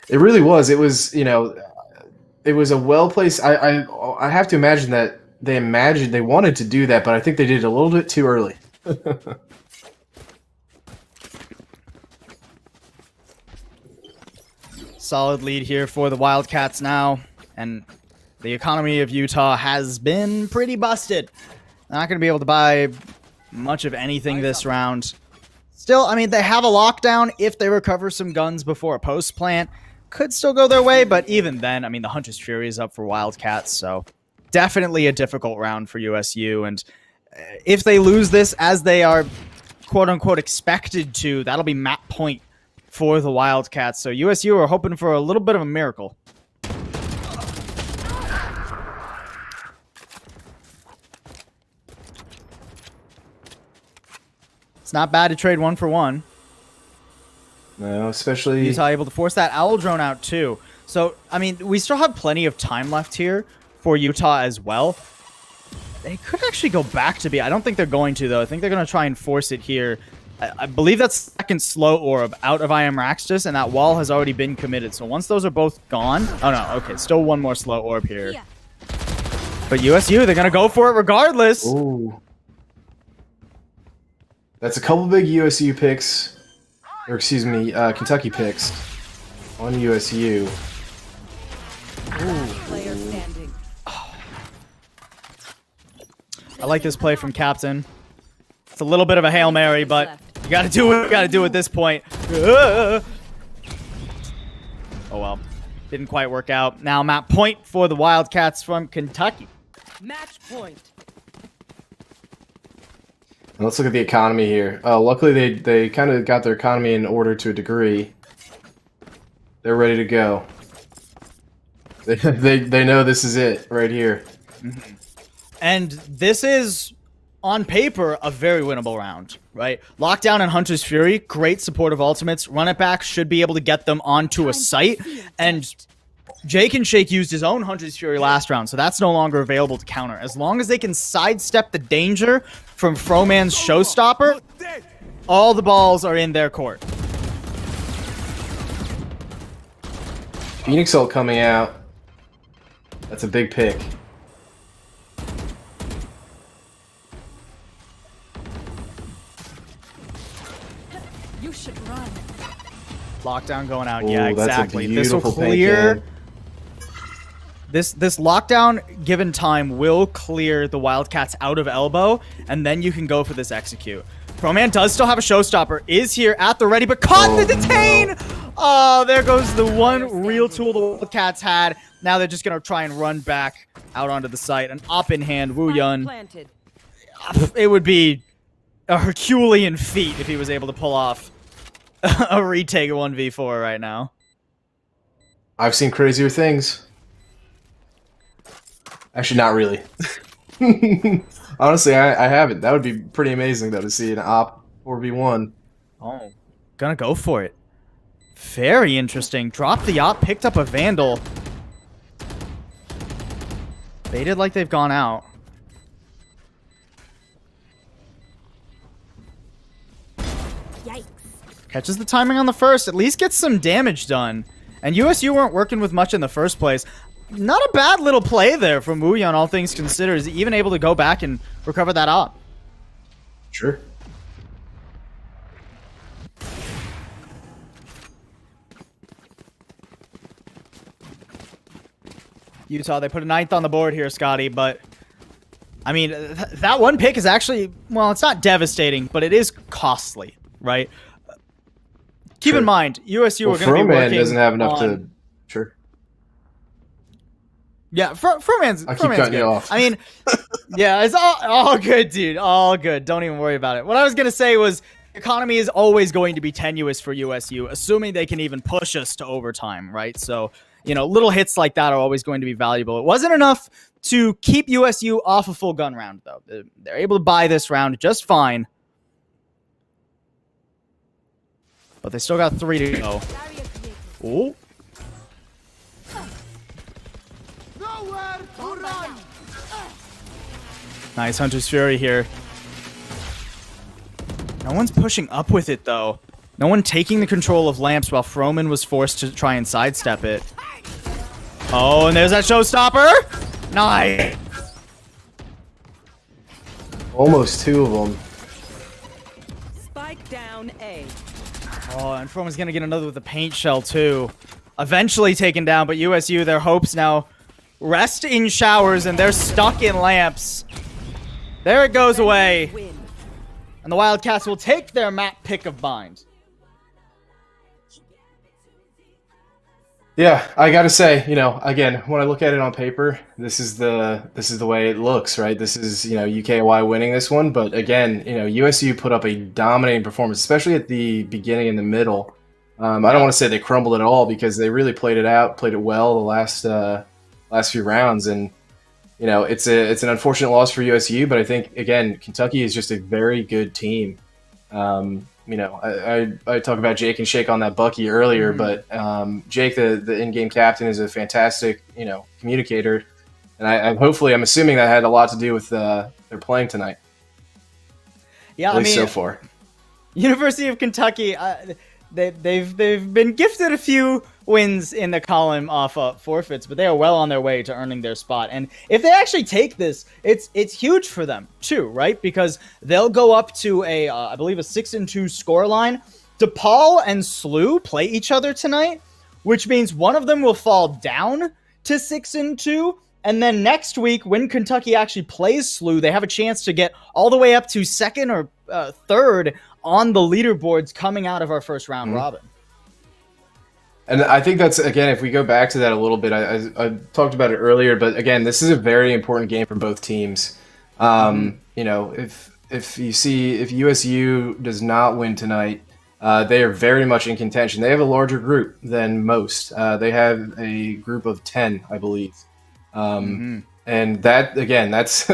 It really was. It was, you know, it was a well-placed... I have to imagine that they wanted to do that, but I think they did it a little bit too early. Solid lead here for the Wildcats now, and the economy of Utah has been pretty busted. Not going to be able to buy much of anything this round. Still, I mean, they have a lockdown. If they recover some guns before a post plant, could still go their way, but even then, I mean, the Huntress Fury is up for Wildcats, so definitely a difficult round for USU, and if they lose this as they are quote-unquote expected to, that'll be map point for the Wildcats. So USU are hoping for a little bit of a miracle. It's not bad to trade 1 for 1. No, especially... Utah able to force that Owl drone out too. So, I mean, we still have plenty of time left here for Utah as well. They could actually go back to B. I don't think they're going to, though. I think they're going to try and force it here. I believe that's second slow orb out of I Am Raxtus, and that wall has already been committed. So once those are both gone... Oh, no. Okay, still one more slow orb here. But USU, they're going to go for it regardless. Ooh. That's a couple big USU picks. Or, excuse me, Kentucky picks on USU. player standing. I like this play from Captain. It's a little bit of a Hail Mary, but you gotta do what you gotta do at this point. Oh well. Didn't quite work out. Now map point for the Wildcats from Kentucky. Match point. And let's look at the economy here. Luckily, they kind of got their economy in order to a degree. They're ready to go. They know this is it right here. Mm-hmm. And this is, on paper, a very winnable round, right? Lockdown and Hunter's Fury, great supportive ultimates. Run it back should be able to get them onto a site. And Jake and Shake used his own Hunter's Fury last round, so that's no longer available to counter. As long as they can sidestep the danger from Froman's Showstopper, all the balls are in their court. Phoenix ult coming out. That's a big pick. Lockdown going out. Ooh, Yeah, that's a exactly. This will beautiful paint clear. can. This lockdown, given time, will clear the Wildcats out of elbow, and then you can go for this execute. Proman does still have a showstopper, is here at the ready, but caught the detain! No. Oh, there goes the one real tool the Wildcats had. Now they're just going to try and run back out onto the site. An op in hand, Woo Yun. It would be a Herculean feat if he was able to pull off a retake 1v4 right now. I've seen crazier things. Actually, not really. Honestly, I haven't. That would be pretty amazing, though, to see an op 4v1. Oh, gonna go for it. Very interesting. Dropped the op, picked up a Vandal. Baited like they've gone out. Yikes. Catches the timing on the first, at least gets some damage done. And USU weren't working with much in the first place. Not a bad little play there from Wu Yun, all things considered. Is he even able to go back and recover that op? Sure. Utah, they put a 9th on the board here, Scotty, but I mean, that one pick is actually, well, it's not devastating, but it is costly, right? Keep in mind, USU are going to be working doesn't have enough on... to... Sure. Yeah, Furman's I keep cutting you off. I mean, yeah, it's all good, dude. All good. Don't even worry about it. What I was going to say was, economy is always going to be tenuous for USU, assuming they can even push us to overtime, right? So, you know, little hits like that are always going to be valuable. It wasn't enough to keep USU off a full gun round, though. They're able to buy this round just fine. But they still got 3 to go. Ooh. Nice Hunter's Fury here. No one's pushing up with it, though. No one taking the control of lamps while Froman was forced to try and sidestep it. Oh, and there's that showstopper. Nice. Almost 2 of them. Spike down A. Oh, and Froman's going to get another with the paint shell, too. Eventually taken down, but USU, their hopes now rest in showers, and they're stuck in lamps. There it goes away. And the Wildcats will take their map pick of bind. Yeah, I gotta say, you know, again, when I look at it on paper, this is the way it looks, right? This is, you know, UKY winning this one, but again, you know, USU put up a dominating performance, especially at the beginning and the middle. I don't want to say they crumbled at all because they really played it well the last few rounds, and you know, it's an unfortunate loss for USU, but I think again, Kentucky is just a very good team. You know, I talk about Jake and Shake on that Bucky earlier, but Jake, the in-game captain, is a fantastic, you know, communicator, and I'm assuming that had a lot to do with their playing tonight. Yeah, at least so far. University of Kentucky, they've been gifted a few wins in the column off forfeits, but they are well on their way to earning their spot. And if they actually take this, it's huge for them too, right? Because they'll go up to I believe a 6-2 scoreline. DePaul and SLU play each other tonight, which means one of them will fall down to 6-2. And then next week, when Kentucky actually plays SLU, they have a chance to get all the way up to 2nd or 3rd on the leaderboards coming out of our first round robin. And I think that's, again, if we go back to that a little bit, I talked about it earlier, but again, this is a very important game for both teams. You know, if USU does not win tonight, they are very much in contention. They have a larger group than most. They have a group of 10, I believe. And that, again, that's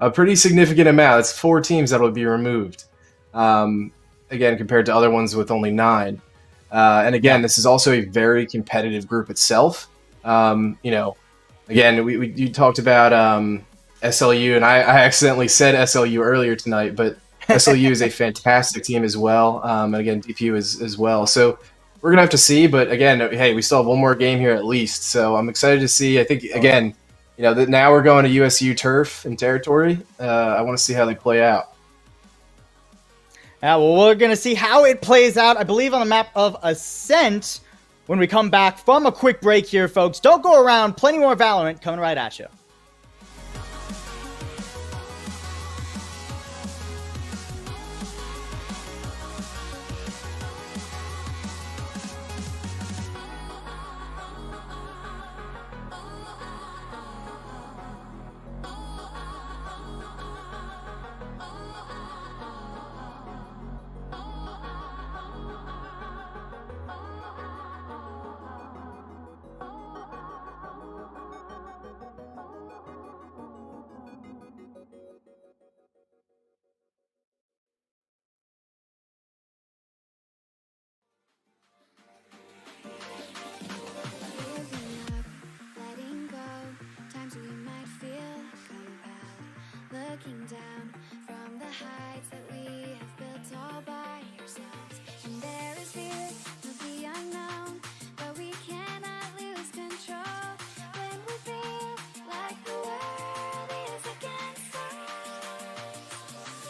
a pretty significant amount. It's 4 teams that will be removed. Again, compared to other ones with only 9. And again, this is also a very competitive group itself. You know, again, you talked about SLU, and I accidentally said SLU earlier tonight, but SLU is a fantastic team as well. And again, DPU as well. So we're going to have to see. But again, hey, we still have one more game here at least. So I'm excited to see. I think, again, you know, that now we're going to USU turf and territory. I want to see how they play out. Yeah, well, we're going to see how it plays out, I believe, on the map of Ascent when we come back from a quick break here, folks. Don't go around. Plenty more Valorant coming right at you. Looking down from the heights that we have built all by ourselves. And there is fear of the unknown, but we cannot lose control when we feel like the world is against us.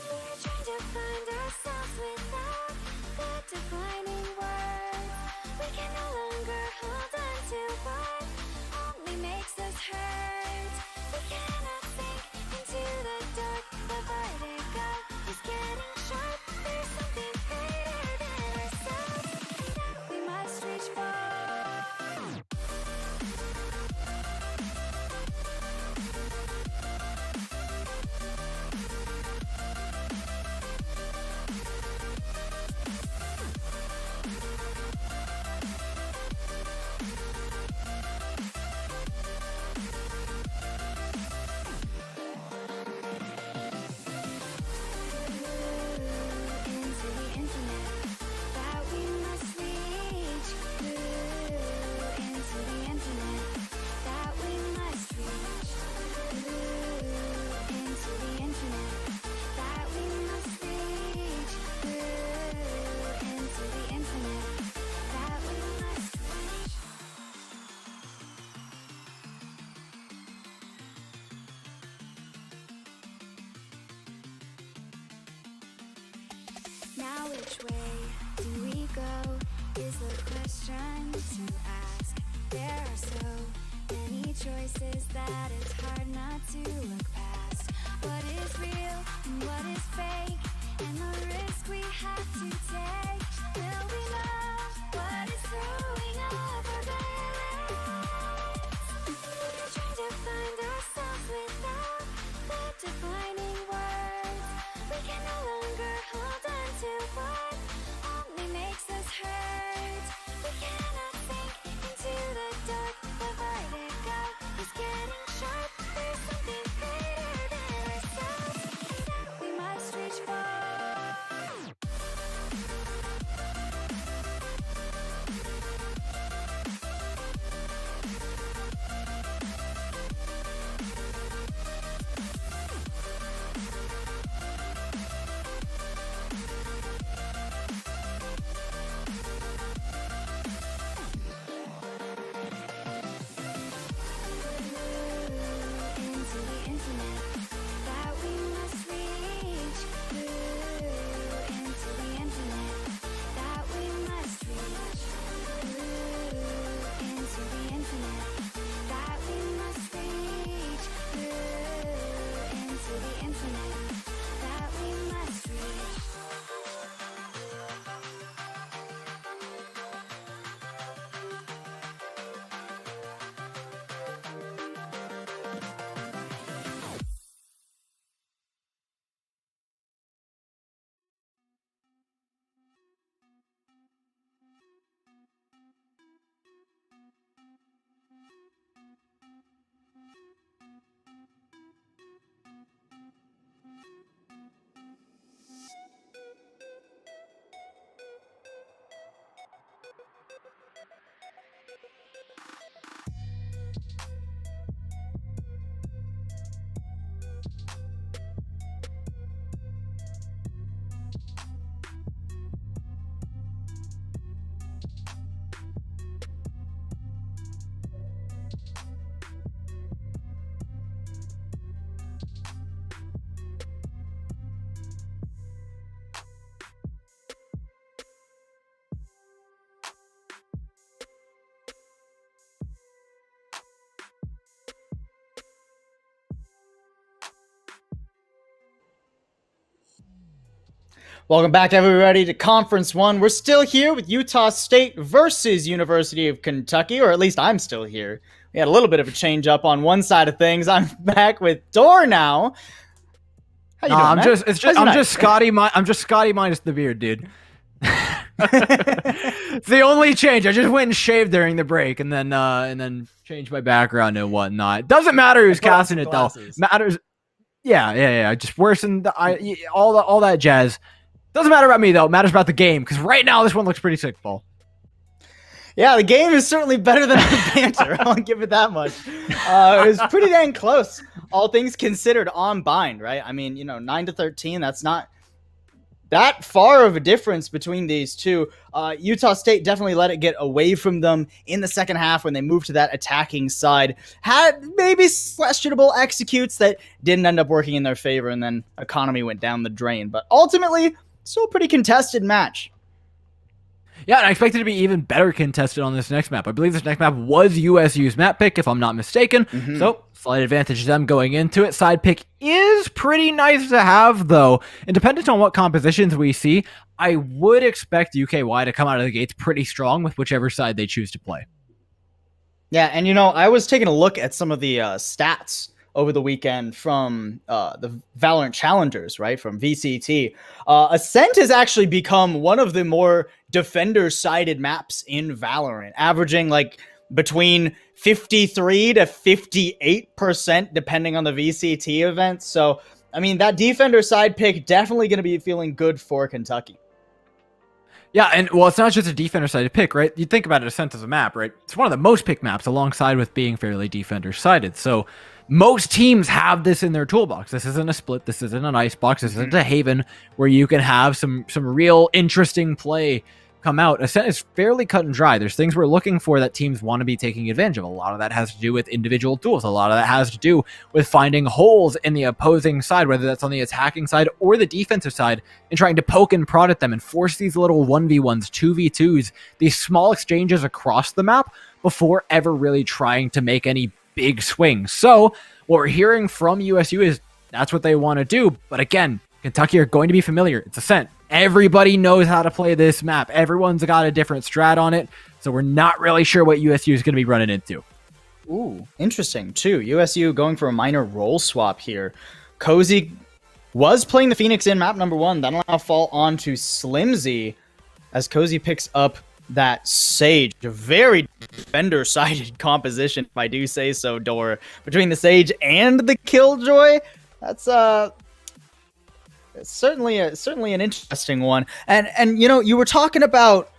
We're trying to find ourselves without the defining words. We can no longer hold on to what only makes us hurt. We cannot sink into the dark, the vertigo is getting sharp. There's something greater than ourselves that we must reach for. Into the infinite that we must reach. Into the infinite that we must reach. Into the infinite that we must reach. Into the infinite that we must reach. Now which way do we go is the question to ask. There are so many choices that it's hard not to look past. What is real and what is fake, and the risk we have to take. Will we know what is throwing off our balance? We're trying to find ourselves without the defining words. We can no longer hold on to what only makes us hurt. We cannot sink into the dark, the vertigo is getting sharp. There's something Welcome back, everybody, to Conference 1. We're still here with Utah State versus University of Kentucky, or at least I'm still here. We had a little bit of a change up on one side of things. I'm back with Dor now. How you doing, I'm man? I'm just Scotty minus the beard, dude. It's the only change. I just went and shaved during the break, and then changed my background and whatnot. Doesn't matter who's casting it though. Matters. Yeah. Just worsen all that jazz. Doesn't matter about me though. It matters about the game, because right now this one looks pretty sick, Paul. Yeah, the game is certainly better than the banter. I'll give it that much. It was pretty dang close, all things considered, on bind, right? I mean, 9-13. That's not that far of a difference between these two. Utah State definitely let it get away from them in the second half when they moved to that attacking side. Had maybe questionable executes that didn't end up working in their favor, and then economy went down the drain. But ultimately, still a pretty contested match. Yeah, and I expect it to be even better contested on this next map. I believe this next map was USU's map pick, if I'm not mistaken. So, slight advantage to them going into it. Side pick is pretty nice to have, though. And depending on what compositions we see, I would expect UKY to come out of the gates pretty strong with whichever side they choose to play. Yeah, and I was taking a look at some of the stats over the weekend from the Valorant Challengers, right, from VCT. Ascent has actually become one of the more defender-sided maps in Valorant, averaging like between 53 to 58% depending on the VCT event. So, I mean, that defender side pick definitely going to be feeling good for Kentucky. Yeah, and well, it's not just a defender-sided pick, right? You think about it, Ascent as a map, right? It's one of the most picked maps alongside with being fairly defender-sided. So most teams have this in their toolbox. This isn't a split. This isn't an icebox. This isn't a haven where you can have some real interesting play come out. Ascent is fairly cut and dry. There's things we're looking for that teams want to be taking advantage of. A lot of that has to do with individual tools. A lot of that has to do with finding holes in the opposing side, whether that's on the attacking side or the defensive side, and trying to poke and prod at them and force these little 1v1s, 2v2s, these small exchanges across the map before ever really trying to make any big swings. So what we're hearing from USU is that's what they want to do. But again, Kentucky are going to be familiar. It's Ascent. Everybody knows how to play this map. Everyone's got a different strat on it. So we're not really sure what USU is going to be running into. Ooh, interesting too. USU going for a minor role swap here. Cozy was playing the Phoenix in map number 1. That'll now fall on to Slimzy as Cozy picks up that Sage. A very defender-sided composition, if I do say so, Dor. Between the Sage and the Killjoy, that's certainly an interesting one. And you were talking about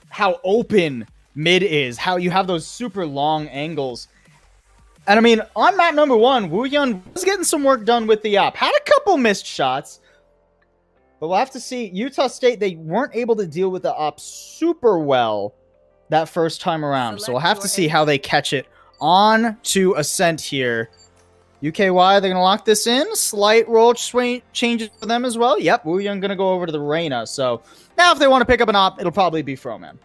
how open mid is, how you have those super long angles. And I mean, on map number 1, Wooyun was getting some work done with the op. Had a couple missed shots. But we'll have to see. Utah State, they weren't able to deal with the op super well that first time around. So we'll have to see how they catch it on to Ascent here. UKY, they're going to lock this in. Slight role changes for them as well. Yep, Wooyun going to go over to the Reyna. So now if they want to pick up an op, it'll probably be Froman.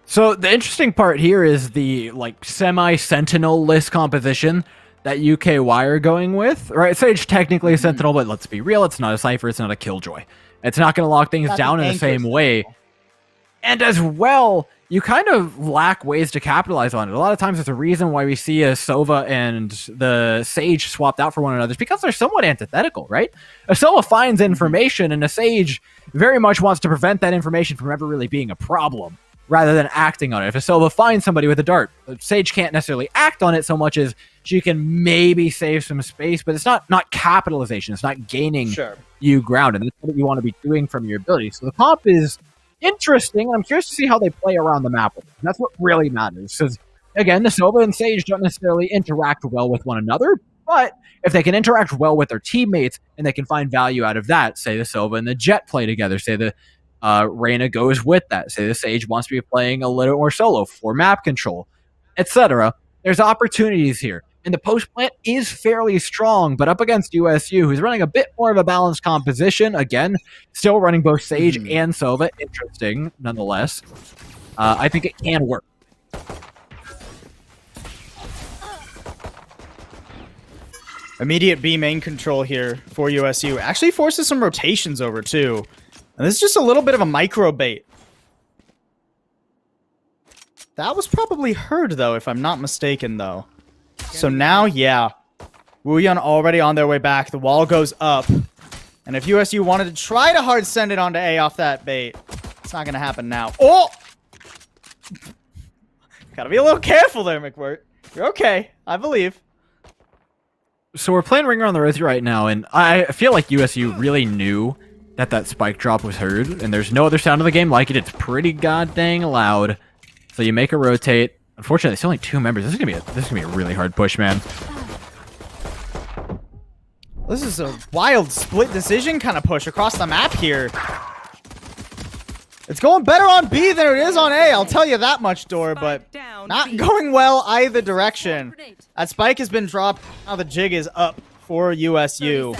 So the interesting part here is the semi-sentinel list composition that UKY are going with, right? Sage technically a sentinel, but let's be real, it's not a Cypher, it's not a Killjoy. It's not going to lock things down in the same way. And as well, you kind of lack ways to capitalize on it. A lot of times there's a reason why we see a Sova and the Sage swapped out for one another. It's because they're somewhat antithetical, right? A Sova finds information, and a Sage very much wants to prevent that information from ever really being a problem, rather than acting on it. If a Sova finds somebody with a dart, Sage can't necessarily act on it so much as she can maybe save some space, but it's not capitalization. It's not gaining you ground, and that's what you want to be doing from your ability. So the comp is interesting. I'm curious to see how they play around the map. And that's what really matters. Because, again, the Sova and Sage don't necessarily interact well with one another, but if they can interact well with their teammates and they can find value out of that, say the Sova and the Jet play together, say the Reyna goes with that, say the Sage wants to be playing a little more solo for map control, etc. There's opportunities here. And the post plant is fairly strong, but up against USU, who's running a bit more of a balanced composition, again, still running both Sage and Sova. Interesting, nonetheless. I think it can work. Immediate B main control here for USU. Actually forces some rotations over, too. And this is just a little bit of a micro bait. That was probably heard, though, if I'm not mistaken, though. So now, yeah. Wuyun already on their way back. The wall goes up. And if USU wanted to try to hard send it onto A off that bait, it's not going to happen now. Oh! Gotta be a little careful there, McWirt. You're okay. I believe. So we're playing Ringer on the Rosie right now, and I feel like USU really knew that that spike drop was heard, and there's no other sound in the game like it. It's pretty goddamn loud. So you make a rotate. Unfortunately, it's only 2 members. This is gonna be a really hard push, man. This is a wild split decision kind of push across the map here. It's going better on B than it is on A, I'll tell you that much, Door, but not going well either direction. That spike has been dropped. Now the jig is up for USU.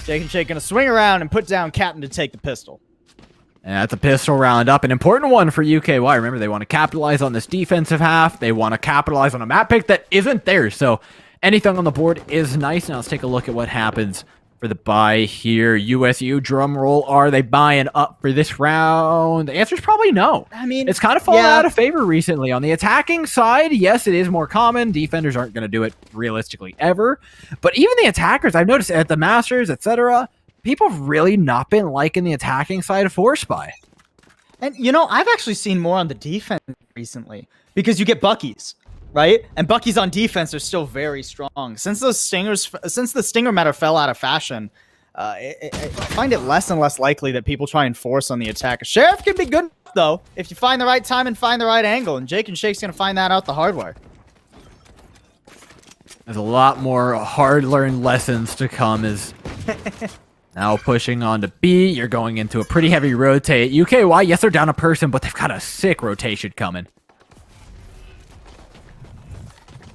Jake and Shake gonna swing around and put down Captain to take the pistol. And that's a pistol round up. An important one for UKY. Remember, they want to capitalize on this defensive half. They want to capitalize on a map pick that isn't theirs. So anything on the board is nice. Now let's take a look at what happens for the buy here. USU, drum roll. Are they buying up for this round? The answer is probably no. I mean, it's kind of fallen out of favor recently. On the attacking side, yes, it is more common. Defenders aren't going to do it realistically ever. But even the attackers, I've noticed at the Masters, etc., people have really not been liking the attacking side of Force Buy. And, you know, I've actually seen more on the defense recently because you get Buckies, right? And Buckies on defense are still very strong. Since the Stinger meta fell out of fashion, I find it less and less likely that people try and force on the attacker. Sheriff can be good, though, if you find the right time and find the right angle. And Jake and Shake's going to find that out the hard way. There's a lot more hard-learned lessons to come as... Now pushing on to B, you're going into a pretty heavy rotate. UKY, yes, they're down a person, but they've got a sick rotation coming.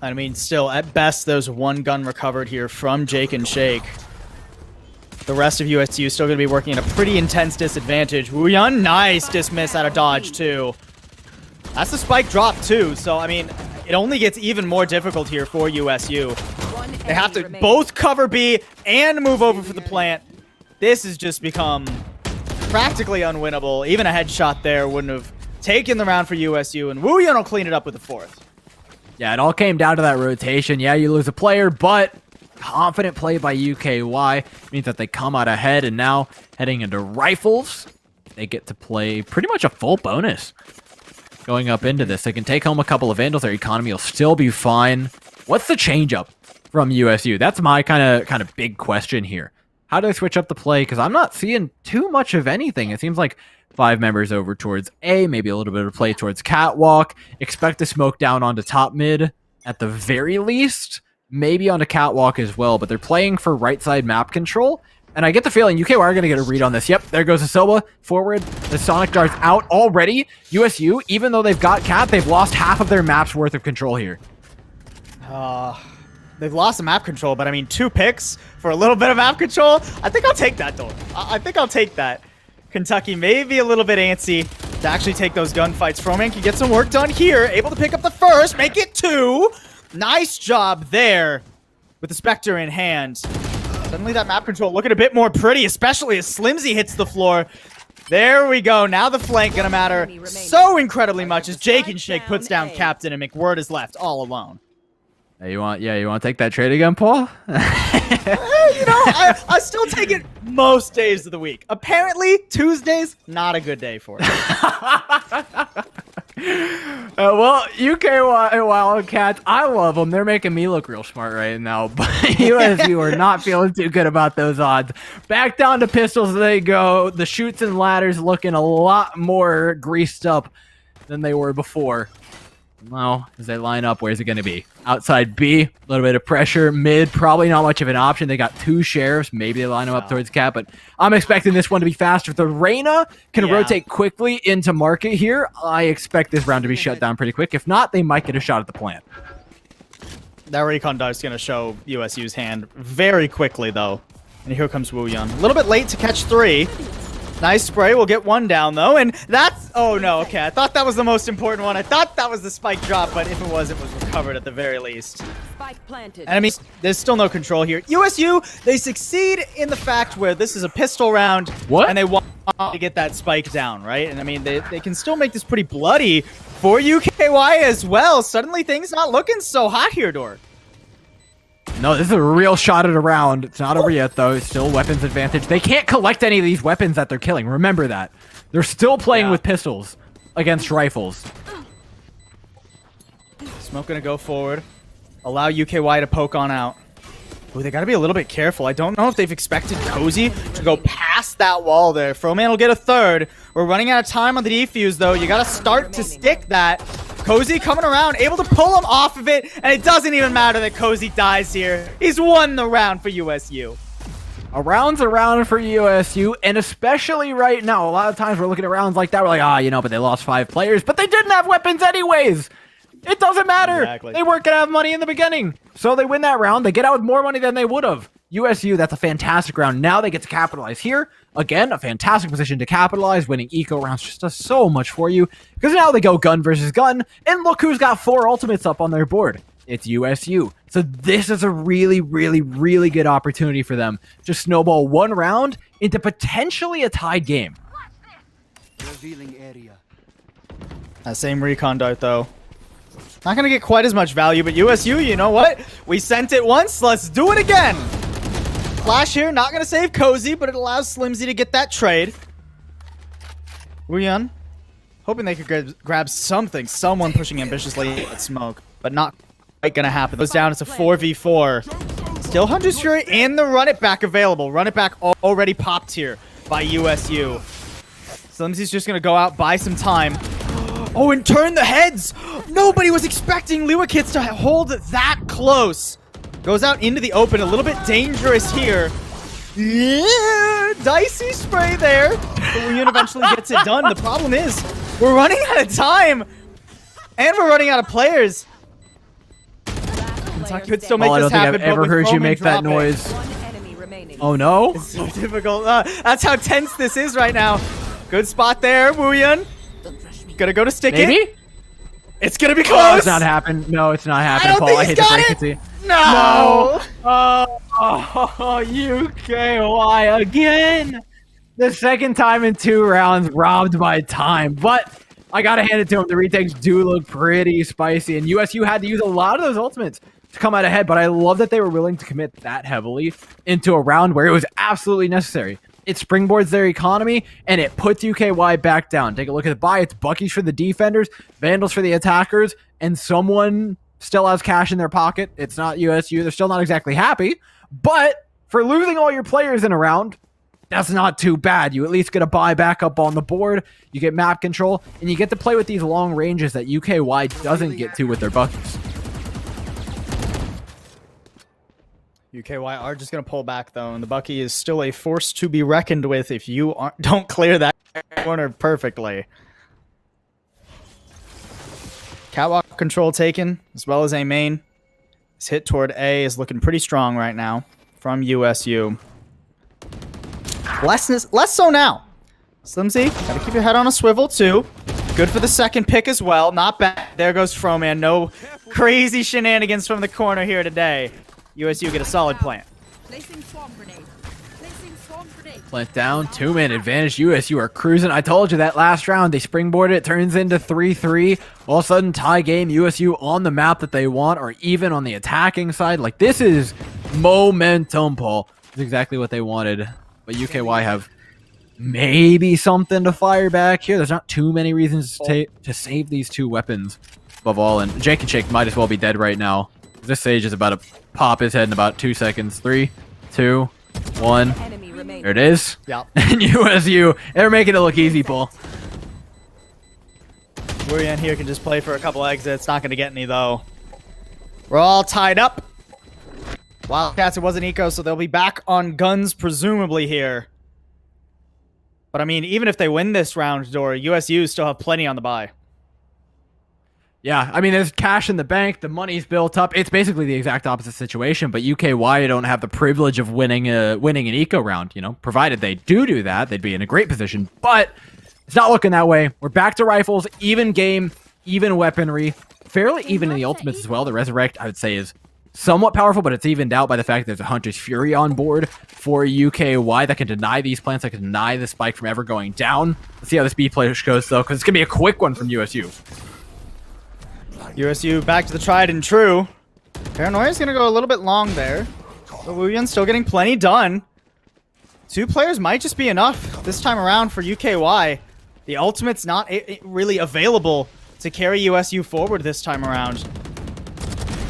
I mean, still, at best, there's 1 gun recovered here from Jake and Shake. The rest of USU still going to be working at a pretty intense disadvantage. Wuyun, nice dismiss out of dodge, too. That's the spike drop, too. So, I mean, it only gets even more difficult here for USU. They have to both cover B and move over for the plant. This has just become practically unwinnable. Even a headshot there wouldn't have taken the round for USU, and Wuyun will clean it up with the 4th. Yeah, it all came down to that rotation. Yeah, you lose a player, but confident play by UKY means that they come out ahead, and now heading into rifles, they get to play pretty much a full bonus. Going up into this, they can take home a couple of Vandals. Their economy will still be fine. What's the change up from USU? That's my kind of big question here. How do I switch up the play? Because I'm not seeing too much of anything. It seems like 5 members over towards A, maybe a little bit of play towards Catwalk. Expect to smoke down onto top mid at the very least. Maybe onto Catwalk as well, but they're playing for right side map control. And I get the feeling UKY are going to get a read on this. Yep, there goes Asoba forward. The Sonic Dart's out already. USU, even though they've got Cat, they've lost half of their map's worth of control here. They've lost the map control, but I mean, 2 picks for a little bit of map control. I think I'll take that, though. I think I'll take that. Kentucky may be a little bit antsy to actually take those gunfights. Froman can get some work done here. Able to pick up the 1st, make it 2. Nice job there with the Spectre in hand. Suddenly that map control looking a bit more pretty, especially as Slimsy hits the floor. There we go. Now the flank gonna matter so incredibly much as Jake and Shake puts down Captain and McWirt is left all alone. Hey, you want to take that trade again, Paul? You know, I still take it most days of the week. Apparently, Tuesday's not a good day for it. Well, UKY Wildcats, I love them. They're making me look real smart right now. But USU are not feeling too good about those odds. Back down to pistols they go. The chutes and ladders looking a lot more greased up than they were before. Well, as they line up, where's it going to be? Outside B, a little bit of pressure. Mid, probably not much of an option. They got 2 sheriffs. Maybe they line them up towards Cat, but I'm expecting this one to be faster. If the Reyna can rotate quickly into market here, I expect this round to be shut down pretty quick. If not, they might get a shot at the plant. That recon dart's going to show USU's hand very quickly, though. And here comes Wuyun. A little bit late to catch 3. Nice spray. We'll get 1 down, though. And that's... Oh, no. Okay. I thought that was the most important one. I thought that was the spike drop, but if it was recovered at the very least. Spike planted. And I mean, there's still no control here. USU, they succeed in the fact where this is a pistol round. What? And they want... to get that spike down, right? And I mean, they can still make this pretty bloody for UKY as well. Suddenly things not looking so hot here, Dor. No, this is a real shot at a round. It's not over yet, though. It's still weapons advantage. They can't collect any of these weapons that they're killing. Remember that. They're still playing with pistols against rifles. Smoke gonna go forward. Allow UKY to poke on out. Ooh, they gotta be a little bit careful. I don't know if they've expected Cozy to go past that wall there. Froman will get a third. We're running out of time on the defuse, though. You gotta start to stick that. Cozy coming around, able to pull him off of it, and it doesn't even matter that Cozy dies here. He's won the round for USU. A round's a round for USU, and especially right now, a lot of times we're looking at rounds like that, we're like, but they lost 5 players, but they didn't have weapons anyways. It doesn't matter. Exactly. They weren't going to have money in the beginning. So they win that round. They get out with more money than they would have. USU, that's a fantastic round. Now they get to capitalize here. Again, a fantastic position to capitalize. Winning eco rounds just does so much for you. Because now they go gun versus gun. And look who's got 4 ultimates up on their board. It's USU. So this is a really, really, really good opportunity for them to snowball one round into potentially a tied game. Revealing area. That same recon dart, though. Not going to get quite as much value, but USU, you know what? We sent it once. Let's do it again. Flash here, not going to save Cozy, but it allows Slimzy to get that trade. Wuyun, hoping they could grab something. Someone pushing ambitiously at smoke, but not quite going to happen. Goes down. It's a 4v4. Still Hunter's Fury and the run it back available. Run it back already popped here by USU. Slimzy's just going to go out, buy some time. Oh, and turn the heads! Nobody was expecting Liwakits to hold that close. Goes out into the open, a little bit dangerous here. Yeah, dicey spray there. But Wuyun eventually gets it done. The problem is, we're running out of time. And we're running out of players. Kentucky could still make I this don't happen, think I've ever but with heard you Froman make that dropping, noise. One enemy remaining. Oh, no? It's so difficult. That's how tense this is right now. Good spot there, Wuyun. Gonna go to stick Maybe? it. It's gonna be Oh, close. it's not happening. No, it's not happening, I don't Paul. think I he's hate to got break it. it to you. No. UKY again. The second time in 2 rounds, robbed by time. But I gotta hand it to him. The retakes do look pretty spicy, and USU had to use a lot of those ultimates to come out ahead. But I love that they were willing to commit that heavily into a round where it was absolutely necessary. It springboards their economy, and it puts UKY back down. Take a look at the buy. It's Buckies for the defenders, Vandals for the attackers, and someone still has cash in their pocket. It's not USU. They're still not exactly happy, but for losing all your players in a round, that's not too bad. You at least get a buy back up on the board, you get map control, and you get to play with these long ranges that UKY doesn't get to with their Buckies. UKY are just going to pull back, though, and the Bucky is still a force to be reckoned with if you don't clear that corner perfectly. Catwalk control taken, as well as a main. His hit toward A is looking pretty strong right now from USU. Less so now. Slimzy, got to keep your head on a swivel, too. Good for the second pick as well. Not bad. There goes Froman. No crazy shenanigans from the corner here today. USU get a solid plant. Placing swarm grenade. Placing swarm grenade. Plant down, 2-man advantage. USU are cruising. I told you that last round, they springboarded. It turns into 3-3. All of a sudden, tie game. USU on the map that they want, or even on the attacking side. Like, this is momentum, Paul. This is exactly what they wanted. But UKY have maybe something to fire back here. There's not too many reasons to save these 2 weapons. Above all, and Jake and Shake might as well be dead right now. This Sage is about to pop his head in about 2 seconds. 3, 2, 1. Enemy remaining. There it is. Yep. And USU, they're making it look easy, Paul. Wuyun here can just play for a couple exits. Not going to get any, though. We're all tied up. Wildcats, it wasn't eco, so they'll be back on guns, presumably, here. But, I mean, even if they win this round, Dora, USU still have plenty on the bye. Yeah, I mean, there's cash in the bank. The money's built up. It's basically the exact opposite situation, but UKY don't have the privilege of winning an eco round, you know? Provided they do that, they'd be in a great position. But it's not looking that way. We're back to rifles, even game, even weaponry. Fairly even in the ultimates as well. The Resurrect, I would say, is somewhat powerful, but it's evened out by the fact that there's a Hunter's Fury on board for UKY that can deny these plants, that can deny the spike from ever going down. Let's see how this B push goes, though, because it's going to be a quick one from USU. USU back to the tried and true. Paranoia's going to go a little bit long there. But Wuyun still getting plenty done. 2 players might just be enough this time around for UKY. The ultimate's not really available to carry USU forward this time around.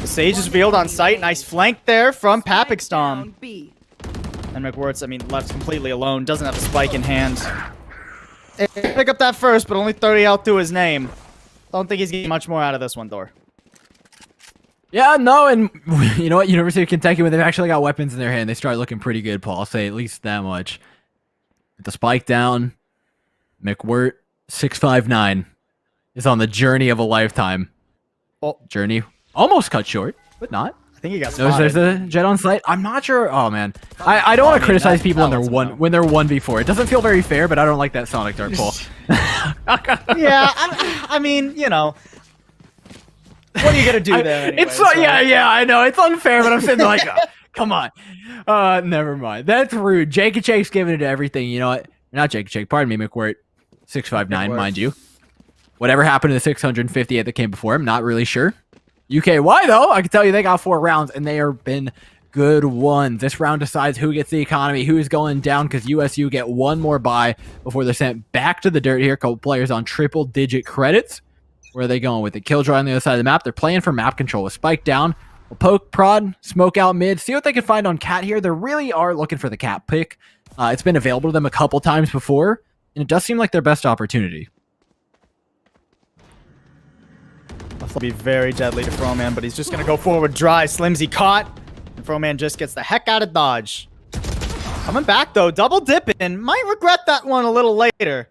The Sage is revealed on site. Nice flank there from Papikstom. And McWirtz, I mean, left completely alone. Doesn't have a spike in hand. Pick up that first, but only 30 out through his name. Don't think he's getting much more out of this one, Thor. Yeah, no, and you know what? University of Kentucky, when they've actually got weapons in their hand, they start looking pretty good, Paul. I'll say at least that much. With the spike down, McWirt, 659, is on the journey of a lifetime. Oh. Journey almost cut short, but not. I think he got Notice spotted. there's a jet on site. I'm not sure. Oh, man. I don't want to criticize people when they're 1v4. It doesn't feel very fair, but I don't like that Sonic Dart, Paul. Yeah, I mean, you know. What are you gonna do there anyway? Yeah, I know. It's unfair, but I'm sitting there like, oh, come on. Never mind. That's rude. Jake and Shake's giving it to everything. You know what? Not Jake and Shake. Pardon me, McWirt. 659, mind you. Whatever happened to the 658 that came before him, not really sure. UKY, though, I can tell you they got 4 rounds, and they have been good ones. This round decides who gets the economy, who's going down, because USU get 1 more bye before they're sent back to the dirt here. A couple players on triple-digit credits. Where are they going with it? Killjoy on the other side of the map. They're playing for map control with Spike down. We'll poke, prod, smoke out mid. See what they can find on Cat here. They really are looking for the Cat pick. It's been available to them a couple times before, and it does seem like their best opportunity. That'll be very deadly to Froman, but he's just going to go forward dry. Slimsy caught, and Froman just gets the heck out of dodge. Coming back, though. Double dipping. Might regret that one a little later.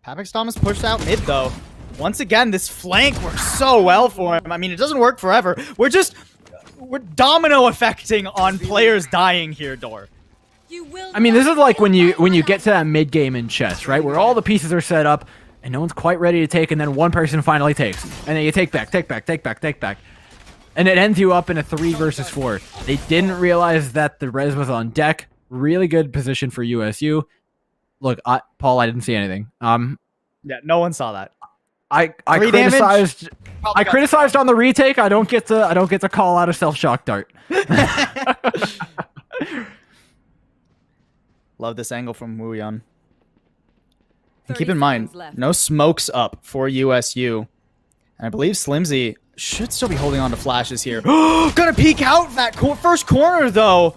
Papikstom is pushed out mid, though. Once again, this flank works so well for him. I mean, it doesn't work forever. We're domino affecting on players dying here, Dor. I mean, this is like when you get to that mid game in chess, right? Where all the pieces are set up and no one's quite ready to take, and then one person finally takes. And then you take back. And it ends you up in a 3 versus 4. They didn't realize that the res was on deck. Really good position for USU. Look, Paul, I didn't see anything. Yeah, no one saw that. I criticized on the retake. I don't get to call out a self-shock dart. Love this angle from Wuyun. And keep in mind, no smokes up for USU. And I believe Slimsy should still be holding on to flashes here. Gonna peek out that first corner, though.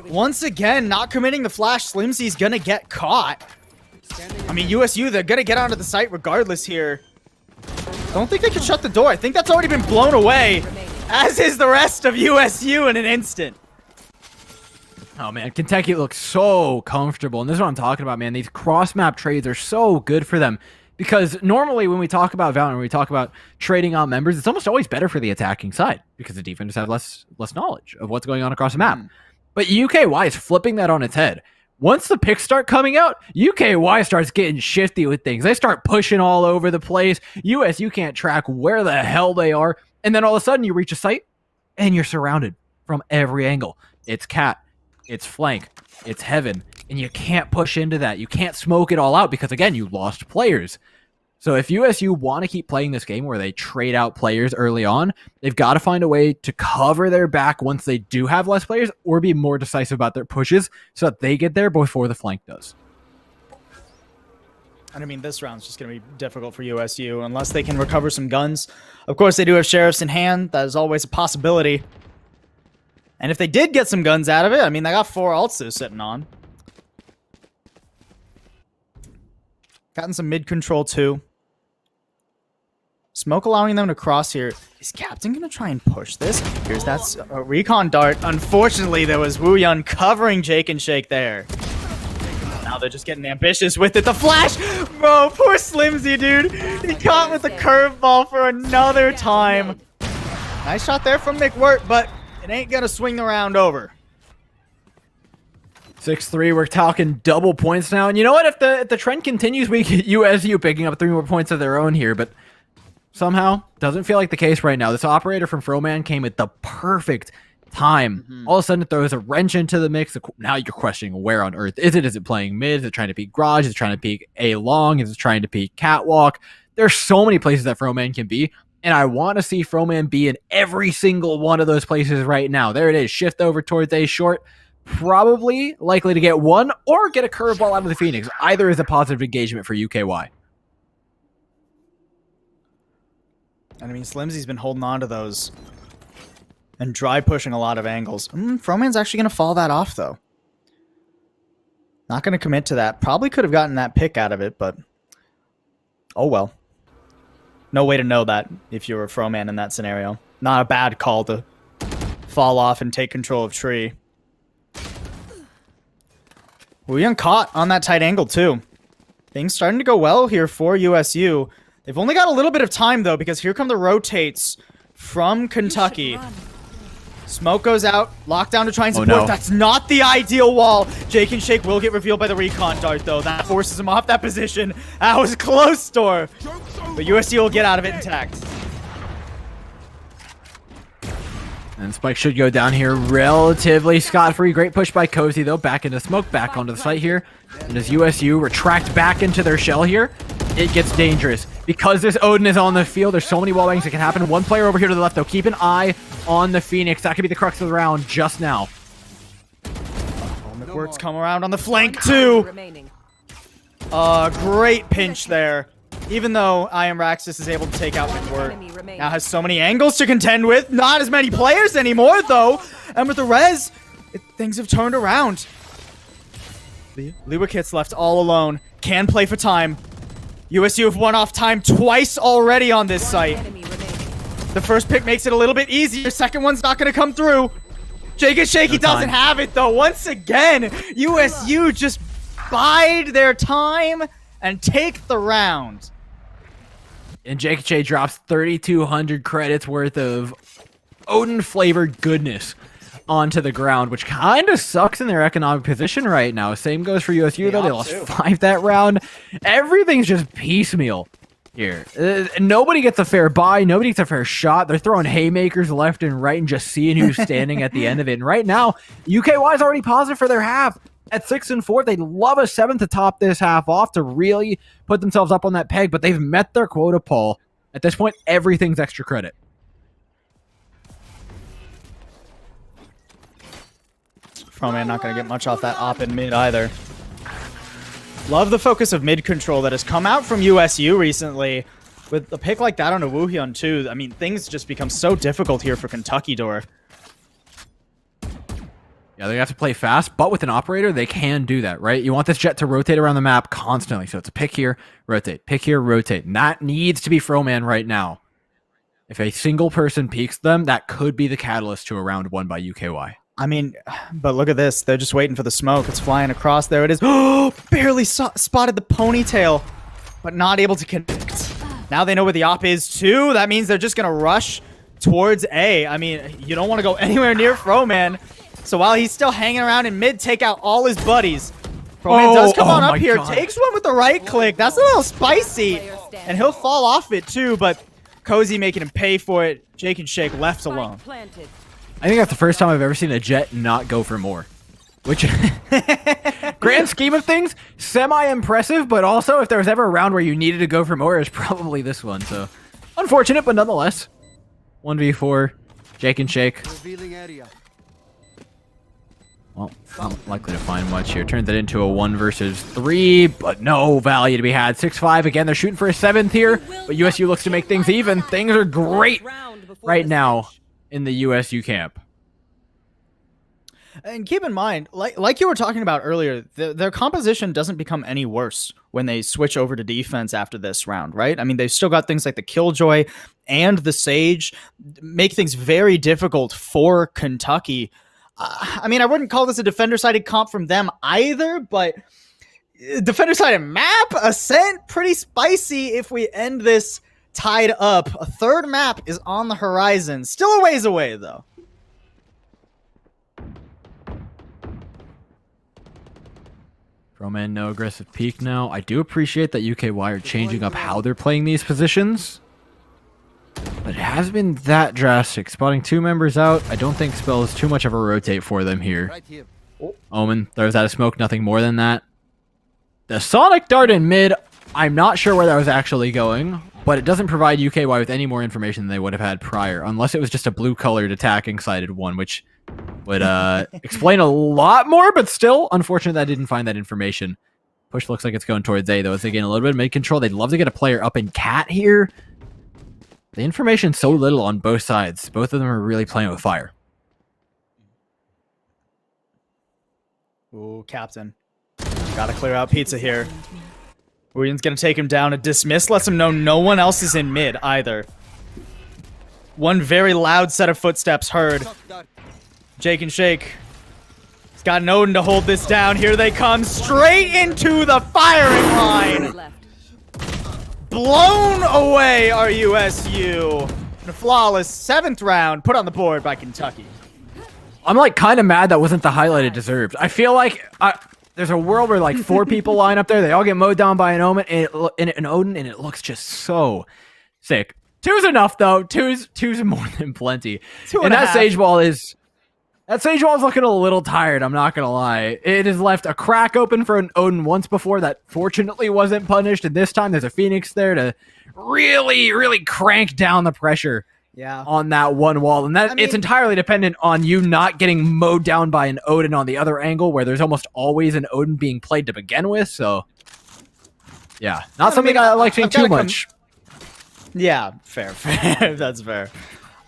Once again, not committing the flash. Slimsy's gonna get caught. I mean, USU, they're gonna get onto the site regardless here. Don't think they can shut the door. I think that's already been blown away, as is the rest of USU in an instant. Oh, man, Kentucky looks so comfortable. And this is what I'm talking about, man. These cross-map trades are so good for them. Because normally when we talk about Valorant, when we talk about trading out members, it's almost always better for the attacking side. Because the defenders have less knowledge of what's going on across the map. But UKY is flipping that on its head. Once the picks start coming out, UKY starts getting shifty with things. They start pushing all over the place. USU can't track where the hell they are. And then all of a sudden you reach a site and you're surrounded from every angle. It's Cat. It's flank. It's heaven. And you can't push into that. You can't smoke it all out because, again, you lost players. So if USU want to keep playing this game where they trade out players early on, they've got to find a way to cover their back once they do have less players or be more decisive about their pushes so that they get there before the flank does. And I mean, this round's just going to be difficult for USU unless they can recover some guns. Of course, they do have sheriffs in hand. That is always a possibility. And if they did get some guns out of it, I mean, they got 4 ults they're sitting on. Gotten some mid control too. Smoke allowing them to cross here. Is Captain going to try and push this? Here's that recon dart. Unfortunately, there was Wuyun covering Jake and Shake there. Now they're just getting ambitious with it. The flash! Bro, poor Slimsy, dude. He caught with a curveball for another time. Nice shot there from McWirt, but it ain't going to swing the round over. 6-3, we're talking double points now. And you know what? If the trend continues, we get USU picking up 3 more points of their own here. But somehow. Doesn't feel like the case right now. This operator from Froman came at the perfect time. All of a sudden it throws a wrench into the mix. Now you're questioning where on earth is it? Is it playing mid? Is it trying to peek garage? Is it trying to peek A long? Is it trying to peek catwalk? There's so many places that Froman can be, and I want to see Froman be in every single one of those places right now. There it is. Shift over towards A short. Probably likely to get one or get a curveball out of the Phoenix. Either is a positive engagement for UKY. And I mean, Slimsy's been holding on to those and dry pushing a lot of angles. Froman's actually going to fall that off, though. Not going to commit to that. Probably could have gotten that pick out of it, but oh well. No way to know that if you were Froman in that scenario. Not a bad call to fall off and take control of tree. Wooyoung caught on that tight angle, too. Things starting to go well here for USU. They've only got a little bit of time, though, because here come the rotates from Kentucky. Smoke goes out. Lockdown to try and support. No. That's not the ideal wall. Jake and Shake will get revealed by the recon dart, though. That forces him off that position. That was close, Store. But USU will get out of it intact. And Spike should go down here relatively scot-free. Great push by Cozy, though. Back into smoke, back onto the site here. And as USU retract back into their shell here, it gets dangerous. Because this Odin is on the field, there's so many wall bangs that can happen. One player over here to the left, though. Keep an eye on the Phoenix. That could be the crux of the round just now. McWorks come around on the flank, too. Great pinch there. Even though I Am Raxus is able to take out McWork. Now has so many angles to contend with. Not as many players anymore, though. And with the res, things have turned around. Liwakit's left all alone. Can play for time. USU have won off time twice already on this site. The first pick makes it a little bit easier. Second one's not going to come through. Jake and Shaky doesn't have it, though. Once again, USU just bide their time and take the round. And Jake Che drops 3,200 credits worth of Odin-flavored goodness onto the ground, which kind of sucks in their economic position right now. Same goes for USU, though. They lost 5 that round. Everything's just piecemeal here. Nobody gets a fair buy. Nobody gets a fair shot. They're throwing haymakers left and right and just seeing who's standing at the end of it. And right now, UKY is already positive for their half. At 6-4, they'd love a 7th to top this half off to really put themselves up on that peg, but they've met their quota, Paul. At this point, everything's extra credit. Froman not going to get much off that op in mid either. Love the focus of mid control that has come out from USU recently. With a pick like that on a Woohyun too, I mean, things just become so difficult here for Kentucky Door. Yeah, they have to play fast, but with an operator, they can do that, right? You want this jet to rotate around the map constantly. So it's a pick here, rotate. And that needs to be Froman right now. If a single person peeks them, that could be the catalyst to a round won by UKY. I mean, but look at this. They're just waiting for the smoke. It's flying across. There it is. Oh, barely spotted the ponytail, but not able to connect. Now they know where the op is too. That means they're just going to rush towards A. I mean, you don't want to go anywhere near Froman. So while he's still hanging around in mid, take out all his buddies. Froman does come on up here, takes one with the right click. That's a little spicy. And he'll fall off it too, but Cozy making him pay for it. Jake and Shake left alone. I think that's the first time I've ever seen a jet not go for more. Which, grand scheme of things, semi-impressive, but also if there was ever a round where you needed to go for more, it's probably this one. So, unfortunate, but nonetheless. 1v4, Jake and Shake. Revealing area. Well, not likely to find much here. Turns it into a 1 versus 3, but no value to be had. 6-5, again, they're shooting for a 7th here, but USU looks to make things even. Things are great right now in the USU camp. And keep in mind, like you were talking about earlier, their composition doesn't become any worse when they switch over to defense after this round, right? I mean, they've still got things like the Killjoy and the Sage, make things very difficult for Kentucky. I mean, I wouldn't call this a defender-sided comp from them either, but defender-sided map, Ascent, pretty spicy if we end this tied up. A third map is on the horizon. Still a ways away, though. Froman, no aggressive peek now. I do appreciate that UKY are changing up how they're playing these positions. but it hasn't been that drastic. Spotting 2 members out. I don't think Spell is too much of a rotate for them here. Right here. Omen throws out a smoke, nothing more than that. The Sonic Dart in mid, I'm not sure where that was actually going, but it doesn't provide UKY with any more information than they would have had prior, unless it was just a blue-colored attacking sided one, which would explain a lot more, but still, unfortunate that I didn't find that information. Push looks like it's going towards A, though. As they gain a little bit of mid-control, they'd love to get a player up in Cat here. The information's so little on both sides. Both of them are really playing with fire. Ooh, Captain. Gotta clear out Pizza here. William's gonna take him down. A dismiss lets him know no one else is in mid either. One very loud set of footsteps heard. Jake and Shake. He's got Odin to hold this down. Here they come, straight into the firing line. Left. Blown away are USU. And a flawless 7th round put on the board by Kentucky. I'm like kind of mad that wasn't the highlight it deserved. I feel like there's a world where like 4 people line up there. They all get mowed down by an Omen and an Odin, and it looks just so sick. 2's enough though. Two's more than plenty. 2.5. And that Sage Wall is looking a little tired. I'm not gonna lie. It has left a crack open for an Odin once before that fortunately wasn't punished, and this time there's a Phoenix there to really crank down the pressure. Yeah. On that one wall, and that it's entirely dependent on you not getting mowed down by an Odin on the other angle, where there's almost always an Odin being played to begin with. So, yeah, not something I like seeing too much. Yeah, fair. That's fair.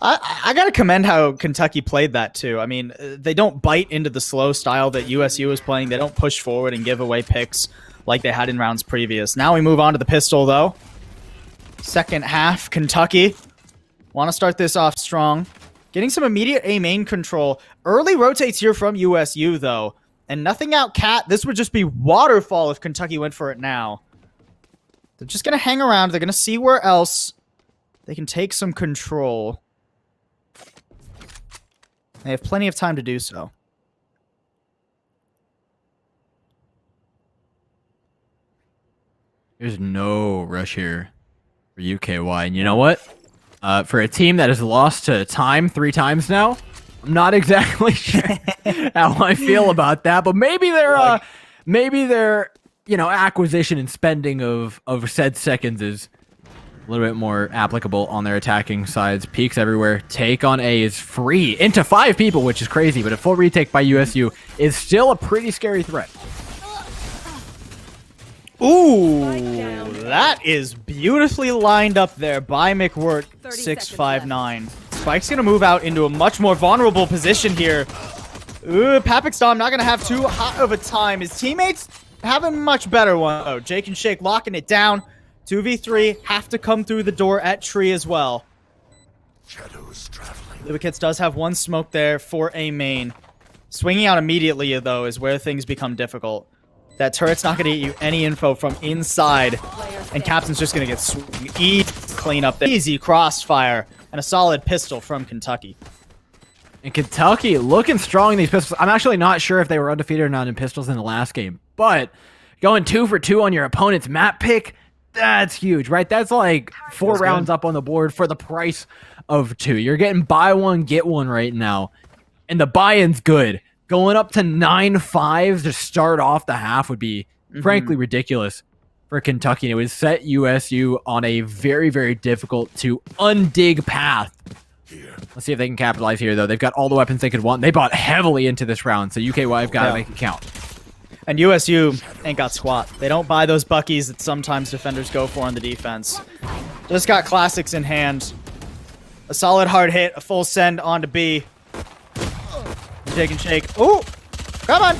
I gotta commend how Kentucky played that too. I mean, they don't bite into the slow style that USU is playing. They don't push forward and give away picks like they had in rounds previous. Now we move on to the pistol though. Second half, Kentucky. Want to start this off strong. Getting some immediate A main control. Early rotates here from USU, though. And nothing out Cat. This would just be waterfall if Kentucky went for it now. They're just going to hang around. They're going to see where else they can take some control. They have plenty of time to do so. There's no rush here for UKY. And you know what? For a team that has lost to time 3 times now, I'm not exactly sure how I feel about that. But maybe their acquisition and spending of said seconds is a little bit more applicable on their attacking sides. Peeks everywhere. Take on A is free into 5 people, which is crazy. But a full retake by USU is still a pretty scary threat. Ooh, that is beautifully lined up there by McWirt, 659. Spike's going to move out into a much more vulnerable position here. Ooh, Papixdom not going to have too hot of a time. His teammates have a much better one. Oh, Jake and Shake locking it down. 2v3 have to come through the door at tree as well. Shadows traveling. Wildcats does have one smoke there for a main. Swinging out immediately, though, is where things become difficult. That turret's not going to get you any info from inside. And Captain's just going to get easy clean up there. Easy crossfire and a solid pistol from Kentucky. And Kentucky looking strong in these pistols. I'm actually not sure if they were undefeated or not in pistols in the last game. But going 2 for 2 on your opponent's map pick, that's huge, right? That's like 4 rounds up on the board for the price of 2. You're getting buy one, get one right now. And the buy-in's good. Going up to 9-5 to start off the half would be, frankly, ridiculous for Kentucky. And it would set USU on a very, very difficult to undig path. Let's see if they can capitalize here, though. They've got all the weapons they could want. They bought heavily into this round, so UKY have got to make it count. And USU ain't got squat. They don't buy those buckies that sometimes defenders go for on the defense. Just got classics in hand. A solid hard hit, a full send onto B. Jake and Shake. Ooh! Come on!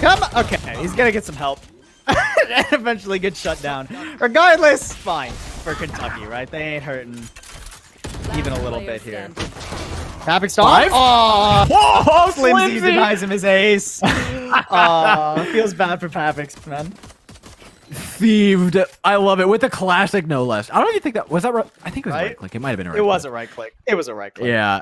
Come on! Okay, he's gonna get some help. And eventually get shut down. Regardless, fine for Kentucky, right? They ain't hurting even a little bit here. Papixdom. Oh! Whoa! Flimsy denies him his ace. Oh, feels bad for Papix, man. Thieved. I love it. With a classic, no less. I don't even think that... Was that right? I think it was a right click. It might have been a right click. It was a right click. It was a right click. Yeah.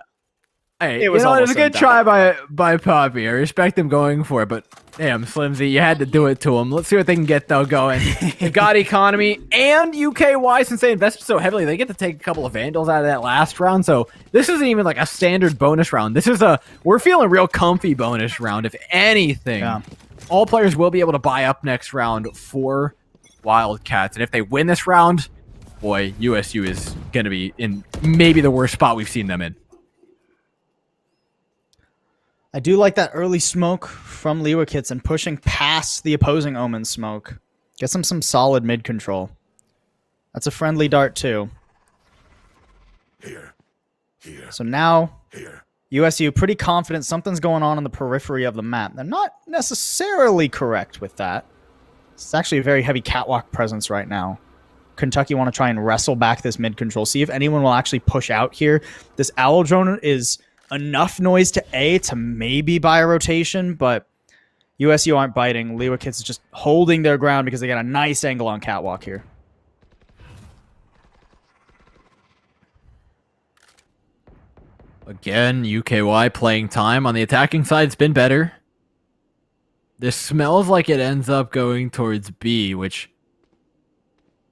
Hey, It was it was almost a good try by Poppy. I respect him going for it, but damn, Slimsy, you had to do it to him. Let's see what they can get though going. They've got economy and UKY, since they invested so heavily, they get to take a couple of Vandals out of that last round. So this isn't even like a standard bonus round. This is we're feeling real comfy bonus round. If anything, all players will be able to buy up next round for Wildcats, and if they win this round, boy, USU is going to be in maybe the worst spot we've seen them in. I do like that early smoke from Liwakits and pushing past the opposing Omen smoke. Gets them some solid mid control. That's a friendly dart too. Here. Here. So now Here. USU pretty confident something's going on the periphery of the map. They're not necessarily correct with that. It's actually a very heavy catwalk presence right now. Kentucky want to try and wrestle back this mid control. See if anyone will actually push out here. This owl drone is enough noise to A to maybe buy a rotation, but USU aren't biting. Liwakits is just holding their ground because they got a nice angle on catwalk here. Again, UKY playing time. On the attacking side, it's been better. This smells like it ends up going towards B, which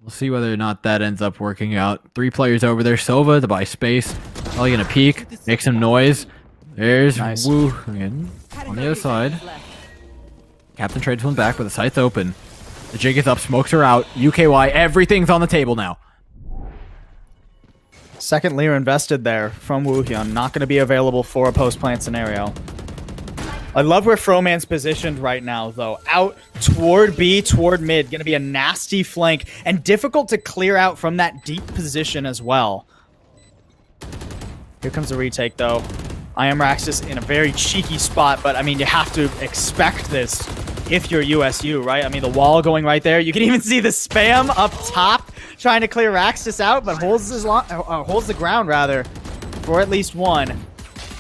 we'll see whether or not that ends up working out. 3 players over there. Sova to buy space. Probably going to peek, make some noise. There's Nice. Wu again on the other side. Captain trades one back with the sights open. The jig is up, smokes are out. UKY, everything's on the table now. Second Lear invested there from Woohyun. Not going to be available for a post-plant scenario. I love where Froman's positioned right now, though. Out toward B, toward mid. Going to be a nasty flank and difficult to clear out from that deep position as well. Here comes a retake, though. I am Raxus in a very cheeky spot, but, I mean, you have to expect this if you're USU, right? I mean, the wall going right there. You can even see the spam up top trying to clear Raxus out, but holds the ground, rather, for at least one.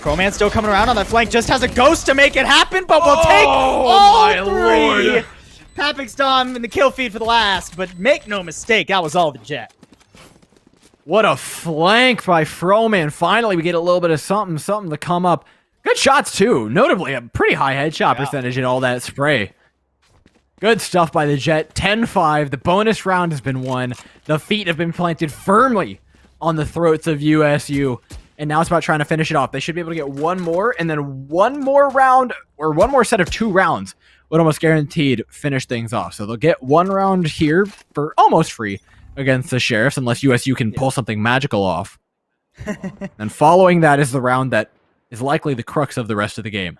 Crowman still coming around on that flank. Just has a ghost to make it happen, but we'll take all 3. Lord. Papix Dom in the kill feed for the last, but make no mistake, that was all the Jet. What a flank by Froman. Finally, we get a little bit of something to come up. Good shots, too. Notably, a pretty high headshot percentage in all that spray. Good stuff by the Jet. 10-5. The bonus round has been won. The feet have been planted firmly on the throats of USU. And now it's about trying to finish it off. They should be able to get one more, and then one more round, or one more set of 2 rounds would almost guaranteed finish things off. So they'll get 1 round here for almost free against the Sheriffs, unless USU can pull something magical off. And following that is the round that is likely the crux of the rest of the game.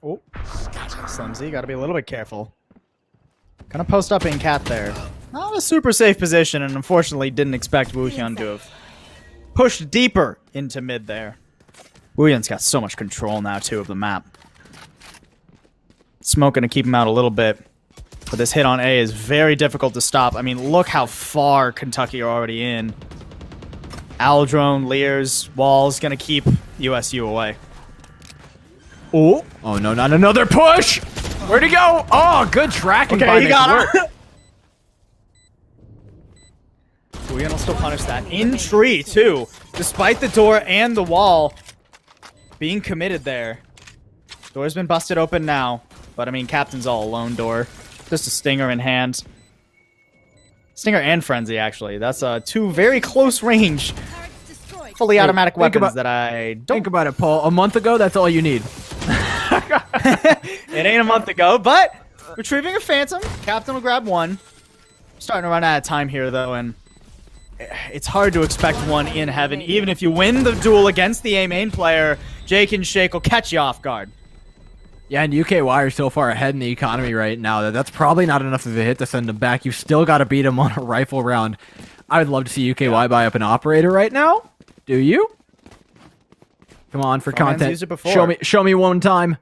Oh, Slimsy, got to be a little bit careful. Gonna post up in cat there. Not a super safe position, and unfortunately didn't expect Woohyun to have pushed deeper into mid there. Woohyun's got so much control now, too, of the map. Smoke gonna keep him out a little bit. But this hit on A is very difficult to stop. I mean, look how far Kentucky are already in. Aldrone, Lears, Walls gonna keep USU away. Oh, Oh, no, not another push! Where'd he go? Oh, good tracking by okay, he got Nick. him. Woohyun will still punish that. In tree, too. Despite the door and the wall being committed there. Door's been busted open now. But, I mean, Captain's all alone door. Just a Stinger in hand. Stinger and Frenzy, actually. That's 2 very close range, fully automatic weapons that I don't... Think about it, Paul. A month ago, that's all you need. It ain't a month ago, but retrieving a Phantom. Captain will grab 1. Starting to run out of time here, though, and it's hard to expect 1 in heaven. Even if you win the duel against the A main player, Jake and Shake will catch you off guard. Yeah, and UKY are so far ahead in the economy right now that that's probably not enough of a hit to send them back. You've still got to beat them on a rifle round. I would love to see UKY buy up an operator right now. Do you? Come on, for content. Used it before. Show me one time.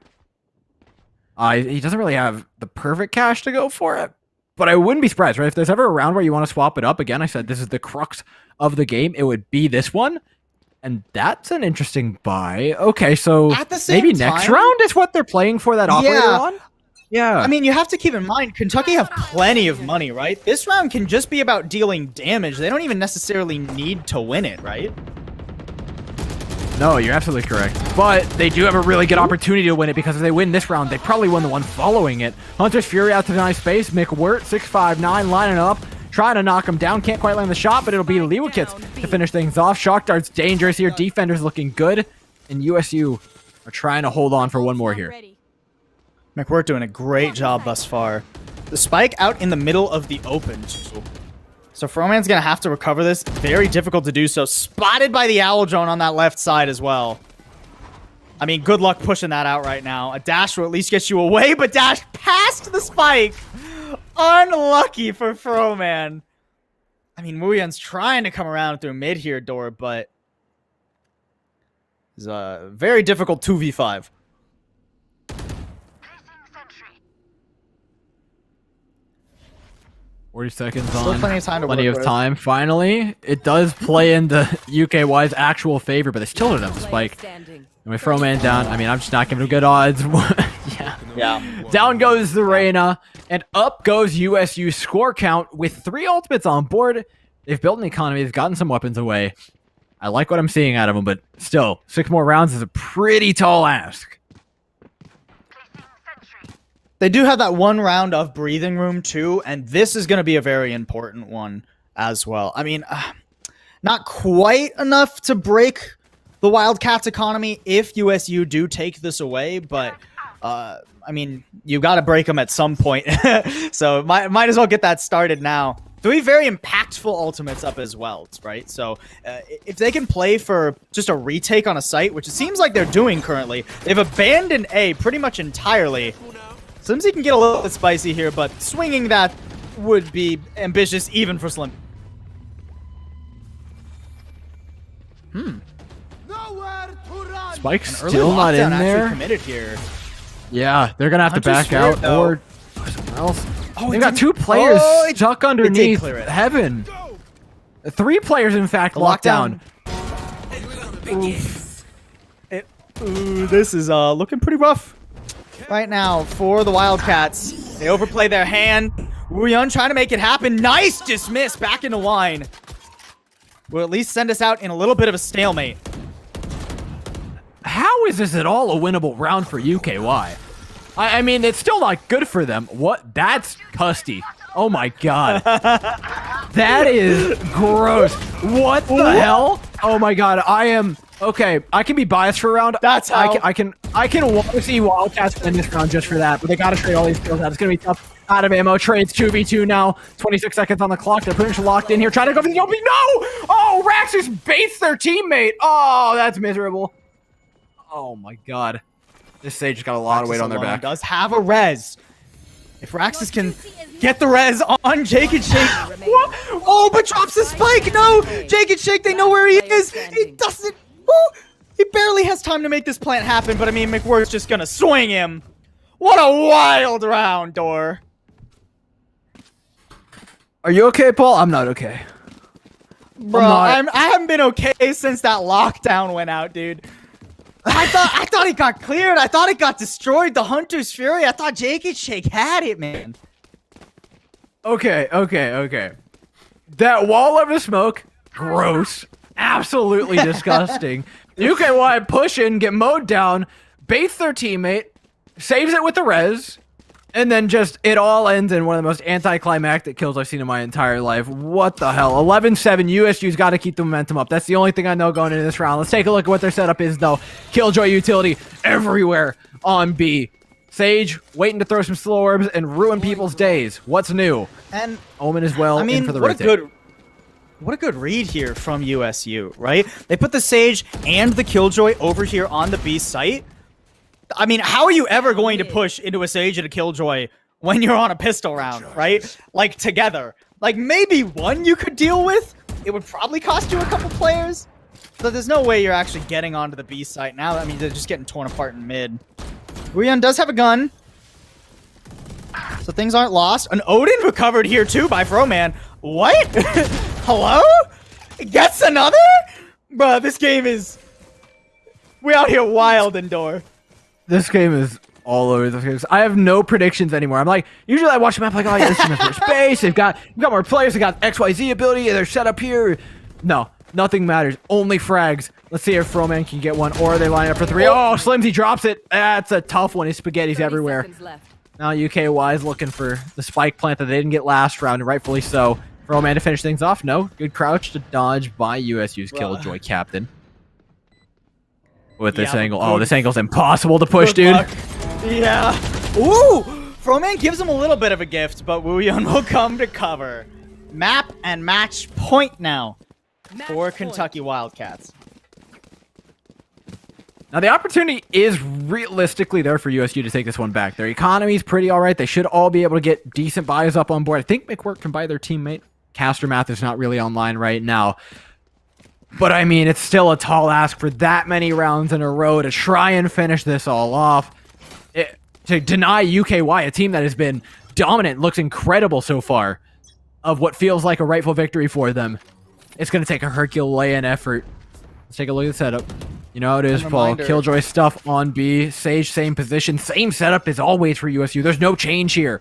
He doesn't really have the perfect cash to go for it, but I wouldn't be surprised, right? If there's ever a round where you want to swap it up, again, I said this is the crux of the game. It would be this one. And that's an interesting buy. Okay, so At the same maybe next time- round is what they're playing for that operator on? Yeah. I mean, you have to keep in mind, Kentucky have plenty of money, right? This round can just be about dealing damage. They don't even necessarily need to win it, right? No, you're absolutely correct. But they do have a really good opportunity to win it because if they win this round, they probably win the one following it. Hunter's Fury out to the nice space. McWirt, 6'5", lining up. Trying to knock him down. Can't quite land the shot, but it'll be Liwakits to finish things off. Shock Dart's dangerous here. Defender's looking good. And USU are trying to hold on for one more here. McWirt doing a great job thus far. The spike out in the middle of the open. So Froman's going to have to recover this. Very difficult to do so. Spotted by the Owl Drone on that left side as well. I mean, good luck pushing that out right now. A dash will at least get you away, but dash past the spike. Unlucky for Froman. I mean, Wuyan's trying to come around through mid here, Door, but it's a very difficult 2v5. 40 seconds Still on. plenty of time to Plenty work of with. time. Finally, it does play into UKY's actual favor, but they still don't have the spike. And with Froman down, I mean, I'm just not giving him good odds. Yeah. Down goes the Reyna, and up goes USU score count with 3 ultimates on board. They've built an economy. They've gotten some weapons away. I like what I'm seeing out of them, but still, 6 more rounds is a pretty tall ask. They do have that one round of breathing room too, and this is going to be a very important one as well. I mean, not quite enough to break the Wildcats economy if USU do take this away, but I mean, you got to break them at some point. So might as well get that started now. 3 very impactful ultimates up as well, right? So if they can play for just a retake on a site, which it seems like they're doing currently, they've abandoned A pretty much entirely. Slimsy can get a little bit spicy here, but swinging that would be ambitious even for Slim. Spike's Early still not lockdown in actually there. committed here. Yeah, they're going to have to Hunter's back out Fury, though. or somewhere else. Oh, They've it got didn't- 2 players Oh, it- stuck it did underneath clear it. heaven. 3 players, in fact, locked down. Ooh, this is looking pretty rough right now for the Wildcats. They overplay their hand. Wuyan trying to make it happen. Nice dismiss back into line. Will at least send us out in a little bit of a stalemate. How is this at all a winnable round for UKY? I mean, it's still not good for them. What? That's custy. Oh my god. That is gross. What the hell? Oh my god. I am... Okay, I can be biased for a round. That's how... I can want to see Wildcats win this round just for that, but they gotta trade all these kills out. It's gonna be tough. Out of ammo. Trades 2v2 now. 26 seconds on the clock. They're pretty much locked in here. Trying to go for the opening. No! Oh, Raxus baits their teammate. Oh, that's miserable. Oh my god. This Sage got a lot of weight on their back. Does have a res. If Raxus can get the res on Jake and Shake. What? Oh, but drops the spike. No! Jake and Shake, they know where he is. He doesn't. Ooh, he barely has time to make this plant happen, but I mean, McWhirt's just gonna swing him. What a wild round, Door. Are you okay, Paul? I'm not okay. Bro, I haven't been okay since that lockdown went out, dude. I thought it got cleared. I thought it got destroyed. The Hunter's Fury. I thought Jake and Shake had it, man. Okay. That wall of smoke, gross. Absolutely disgusting. UKY push in, get mowed down, baits their teammate, saves it with the res, and then just it all ends in one of the most anticlimactic kills I've seen in my entire life. What the hell? 11-7. USU's got to keep the momentum up. That's the only thing I know going into this round. Let's take a look at what their setup is, though. Killjoy utility everywhere on B. Sage waiting to throw some slow orbs and ruin people's days. What's new? And Omen as well. I mean, in for the what retake. a good read here from USU, right? They put the Sage and the Killjoy over here on the B site. I mean, how are you ever going to push into a Sage and a Killjoy when you're on a pistol round, right? Like, together. Like, maybe one you could deal with. It would probably cost you a couple players. So there's no way you're actually getting onto the B site now. I mean, they're just getting torn apart in mid. Wuyan does have a gun. So things aren't lost. An Odin recovered here, too, by Froman. What? Hello? Gets another? Bruh, this game is... We out here wild, Indoor. This game is all over the place. I have no predictions anymore. I'm like, usually I watch the map like, oh, yeah, this team has more space. They've got more players. They got XYZ ability. They're set up here. No, nothing matters. Only frags. Let's see if Froman can get one, or they line up for 3. Oh, Slimsy drops it. That's a tough one. His spaghetti's 30 everywhere. seconds left. Now UKY is looking for the spike plant that they didn't get last round, and rightfully so. Froman to finish things off. No, good crouch to dodge by USU's Killjoy captain. With this angle. Oh, this angle's impossible to push, dude. Luck. Yeah. Ooh! Froman gives him a little bit of a gift, but Wooyeon will come to cover. Map and match point now for Kentucky Wildcats. Now, the opportunity is realistically there for USU to take this one back. Their economy's pretty all right. They should all be able to get decent buys up on board. I think McWork can buy their teammate. Caster Math is not really online right now. But, I mean, it's still a tall ask for that many rounds in a row to try and finish this all off. To deny UKY, a team that has been dominant, looks incredible so far, of what feels like a rightful victory for them. It's going to take a Herculean effort. Let's take a look at the setup. You know how it is, Paul. Killjoy stuff on B. Sage, same position. Same setup as always for USU. There's no change here.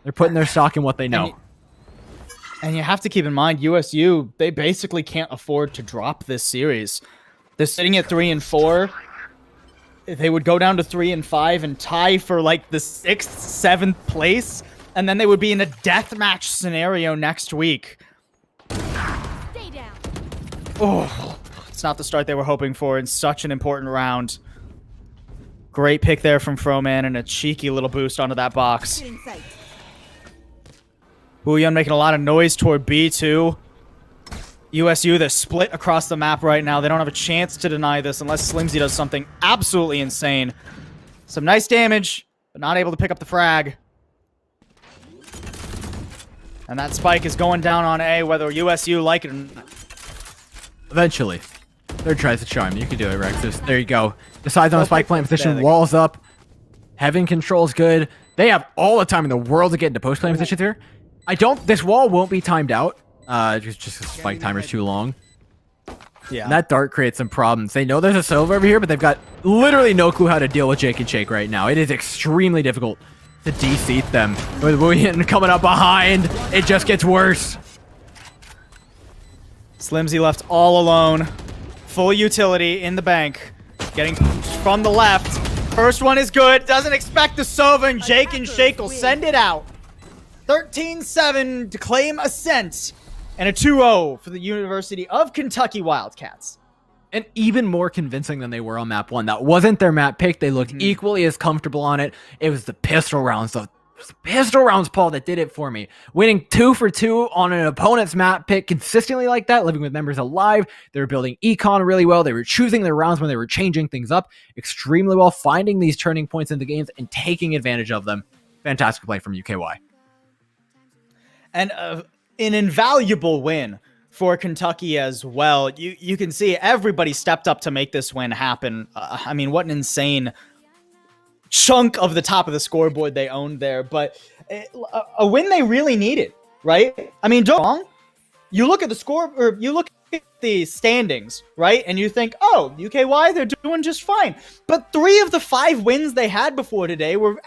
They're putting their stock in what they know. And you have to keep in mind, USU, they basically can't afford to drop this series. They're sitting at 3 and 4. They would go down to 3 and 5 and tie for like the 6th, 7th place. And then they would be in a deathmatch scenario next week. Stay down. Oh, it's not the start they were hoping for in such an important round. Great pick there from Froman and a cheeky little boost onto that box. Wooyeon making a lot of noise toward B2. USU, they're split across the map right now. They don't have a chance to deny this unless Slimsy does something absolutely insane. Some nice damage, but not able to pick up the frag. And that spike is going down on A, whether USU like it or not. Eventually. Third tries to charm. You can do it, Rex. There you go. Decides on a spike plant position. Walls up. Heaven control's good. They have all the time in the world to get into post plant positions here. This wall won't be timed out. Just the spike timer's too long. Yeah. And that dart creates some problems. They know there's a Sova over here, but they've got literally no clue how to deal with Jake and Shake right now. It is extremely difficult to de-seat them. With Wooyeon coming up behind, it just gets worse. Slimsy left all alone. Full utility in the bank. Getting from the left. First one is good. Doesn't expect the Sova, and Jake and Shake will send it out. 13-7 to claim ascent. And a 2-0 for the University of Kentucky Wildcats. And even more convincing than they were on map 1. That wasn't their map pick. They looked equally as comfortable on it. It was the pistol rounds, though. It was the pistol rounds, Paul, that did it for me. Winning 2 for 2 on an opponent's map pick consistently like that, living with members alive. They were building econ really well. They were choosing their rounds when they were changing things up extremely well, finding these turning points in the games and taking advantage of them. Fantastic play from UKY. And an invaluable win for Kentucky as well. You can see everybody stepped up to make this win happen. I mean, what an insane chunk of the top of the scoreboard they owned there. But a win they really needed, right? I mean, don't get me wrong. You look at the score, or you look at the standings, right? And you think, oh, UKY, they're doing just fine. But 3 of the 5 wins they had before today were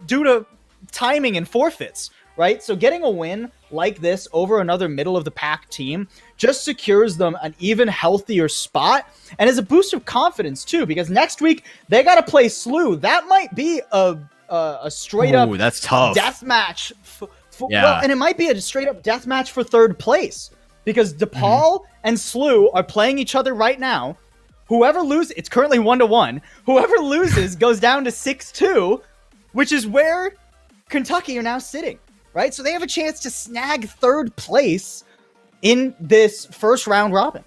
due to timing and forfeits. Right? So getting a win like this over another middle-of-the-pack team just secures them an even healthier spot and is a boost of confidence, too, because next week they got to play SLU. That might be a straight-up that's tough. death match. Yeah. Well, and it might be a straight-up death match for 3rd place because DePaul and SLU are playing each other right now. Whoever loses, it's currently 1-1. Whoever loses goes down to 6-2, which is where Kentucky are now sitting. Right? So they have a chance to snag 3rd place in this first round robin.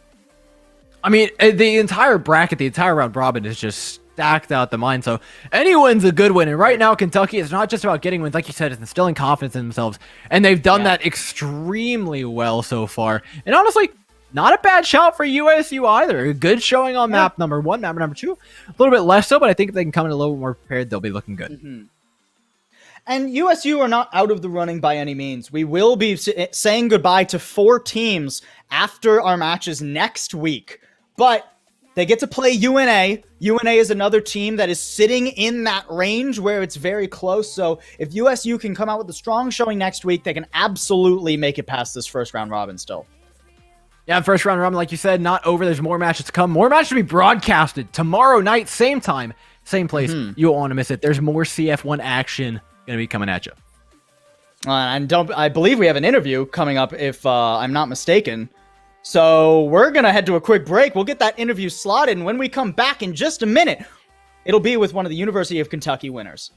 I mean, the entire bracket, the entire round robin is just stacked out the mind. So any win's a good win. And right now, Kentucky is not just about getting wins. Like you said, it's instilling confidence in themselves. And they've done that extremely well so far. And honestly, not a bad shout for USU either. A good showing on map number 1, map number 2. A little bit less so, but I think if they can come in a little bit more prepared, they'll be looking good. And USU are not out of the running by any means. We will be saying goodbye to 4 teams after our matches next week. But they get to play UNA. UNA is another team that is sitting in that range where it's very close. So if USU can come out with a strong showing next week, they can absolutely make it past this first round robin still. Yeah, first round robin, like you said, not over. There's more matches to come. More matches to be broadcasted tomorrow night, same time, same place. You won't want to miss it. There's more CF1 action going to be coming at you. And I believe we have an interview coming up, if I'm not mistaken. So we're going to head to a quick break. We'll get that interview slotted, and when we come back in just a minute, it'll be with one of the University of Kentucky winners.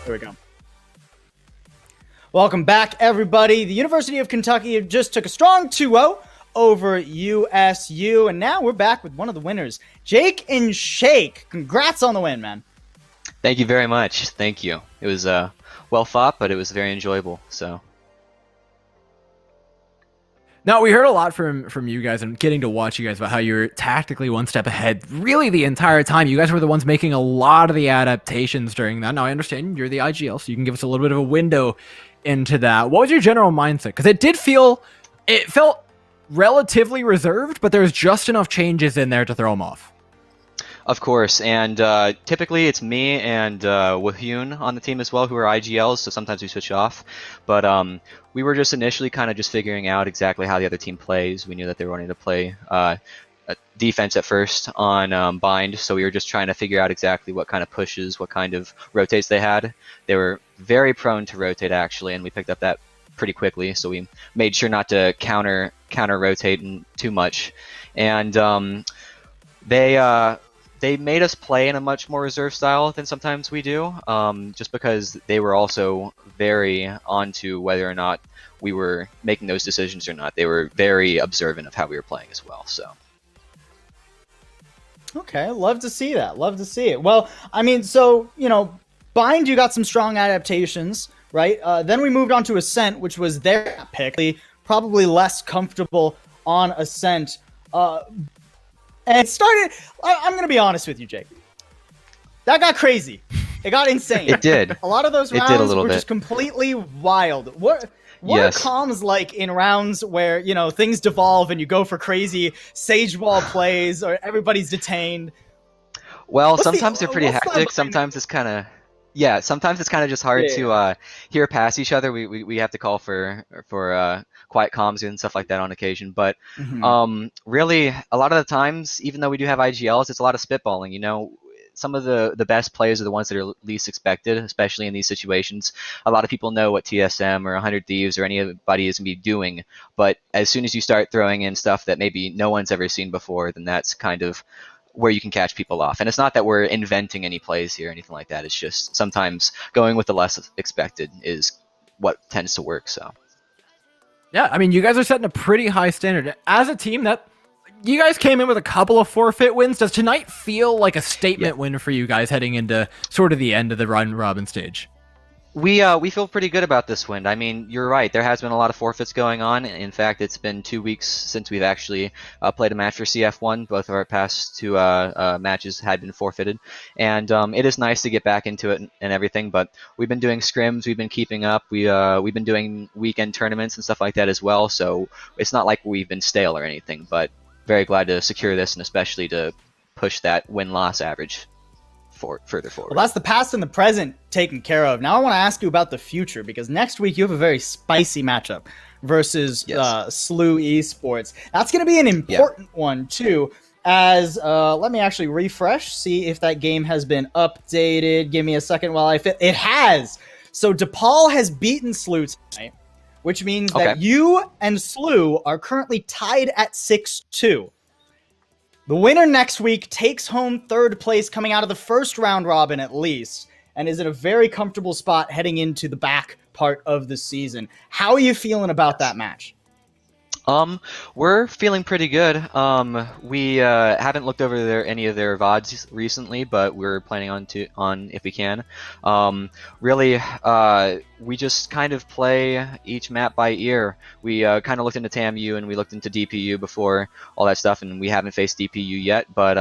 Here we go. Welcome back, everybody. The University of Kentucky just took a strong 2-0 over USU, and now we're back with one of the winners, Jake and Shake. Congrats on the win, man. Thank you very much. Thank you. It was well fought, but it was very enjoyable. So. Now, we heard a lot from you guys and getting to watch you guys about how you were tactically one step ahead really the entire time. You guys were the ones making a lot of the adaptations during that. Now, I understand you're the IGL, so you can give us a little bit of a window into that. What was your general mindset? Because it felt relatively reserved, but there's just enough changes in there to throw them off. Of course, and typically it's me and Wahyun on the team as well, who are IGLs, so sometimes we switch off. But we were just initially kind of just figuring out exactly how the other team plays. We knew that they were wanting to play defense at first on bind, so we were just trying to figure out exactly what kind of pushes, what kind of rotates they had. They were very prone to rotate, actually, and we picked up that pretty quickly, so we made sure not to counter rotate too much. And they made us play in a much more reserved style than sometimes we do, just because they were also very onto whether or not we were making those decisions or not. They were very observant of how we were playing as well. So. Okay, love to see that. Love to see it. Well, I mean, so, Bind, you got some strong adaptations, right? Then we moved on to Ascent, which was their pick. Probably less comfortable on Ascent. And it started, I'm going to be honest with you, Jake. That got crazy. It got insane. It did. A lot of those rounds were just completely wild. What are comms like in rounds where, things devolve and you go for crazy Sage Wall plays or everybody's detained? Well, sometimes they're pretty hectic. Sometimes it's kind of... Yeah, sometimes it's kind of just hard to hear past each other. We have to call for quiet comms and stuff like that on occasion. But really, a lot of the times, even though we do have IGLs, it's a lot of spitballing. Some of the best players are the ones that are least expected, especially in these situations. A lot of people know what TSM or 100 Thieves or anybody is going to be doing. But as soon as you start throwing in stuff that maybe no one's ever seen before, then that's kind of where you can catch people off. And it's not that we're inventing any plays here or anything like that. It's just sometimes going with the less expected is what tends to work. So yeah, I mean, you guys are setting a pretty high standard as a team. That you guys came in with a couple of forfeit wins. Does tonight feel like a statement win for you guys heading into sort of the end of the round robin stage? We feel pretty good about this win. I mean, you're right. There has been a lot of forfeits going on. In fact, it's been 2 weeks since we've actually played a match for CF1. Both of our past two matches had been forfeited. And it is nice to get back into it and everything. But we've been doing scrims. We've been keeping up. We've been doing weekend tournaments and stuff like that as well. So it's not like we've been stale or anything. But very glad to secure this and especially to push that win-loss average further forward. Well, that's the past and the present taken care of. Now I want to ask you about the future, because next week you have a very spicy matchup versus SLU Esports. That's going to be an important one too, as let me actually refresh, see if that game has been updated. Give me a second while I fit. It has. So DePaul has beaten SLU tonight, which means that you and SLU are currently tied at 6-2. The winner next week takes home third place coming out of the first round robin at least, and is in a very comfortable spot heading into the back part of the season. How are you feeling about that match? We're feeling pretty good. We haven't looked over any of their VODs recently, but we're planning on if we can. Really, we just kind of play each map by ear. We kind of looked into TAMU and we looked into DPU before all that stuff, and we haven't faced DPU yet. But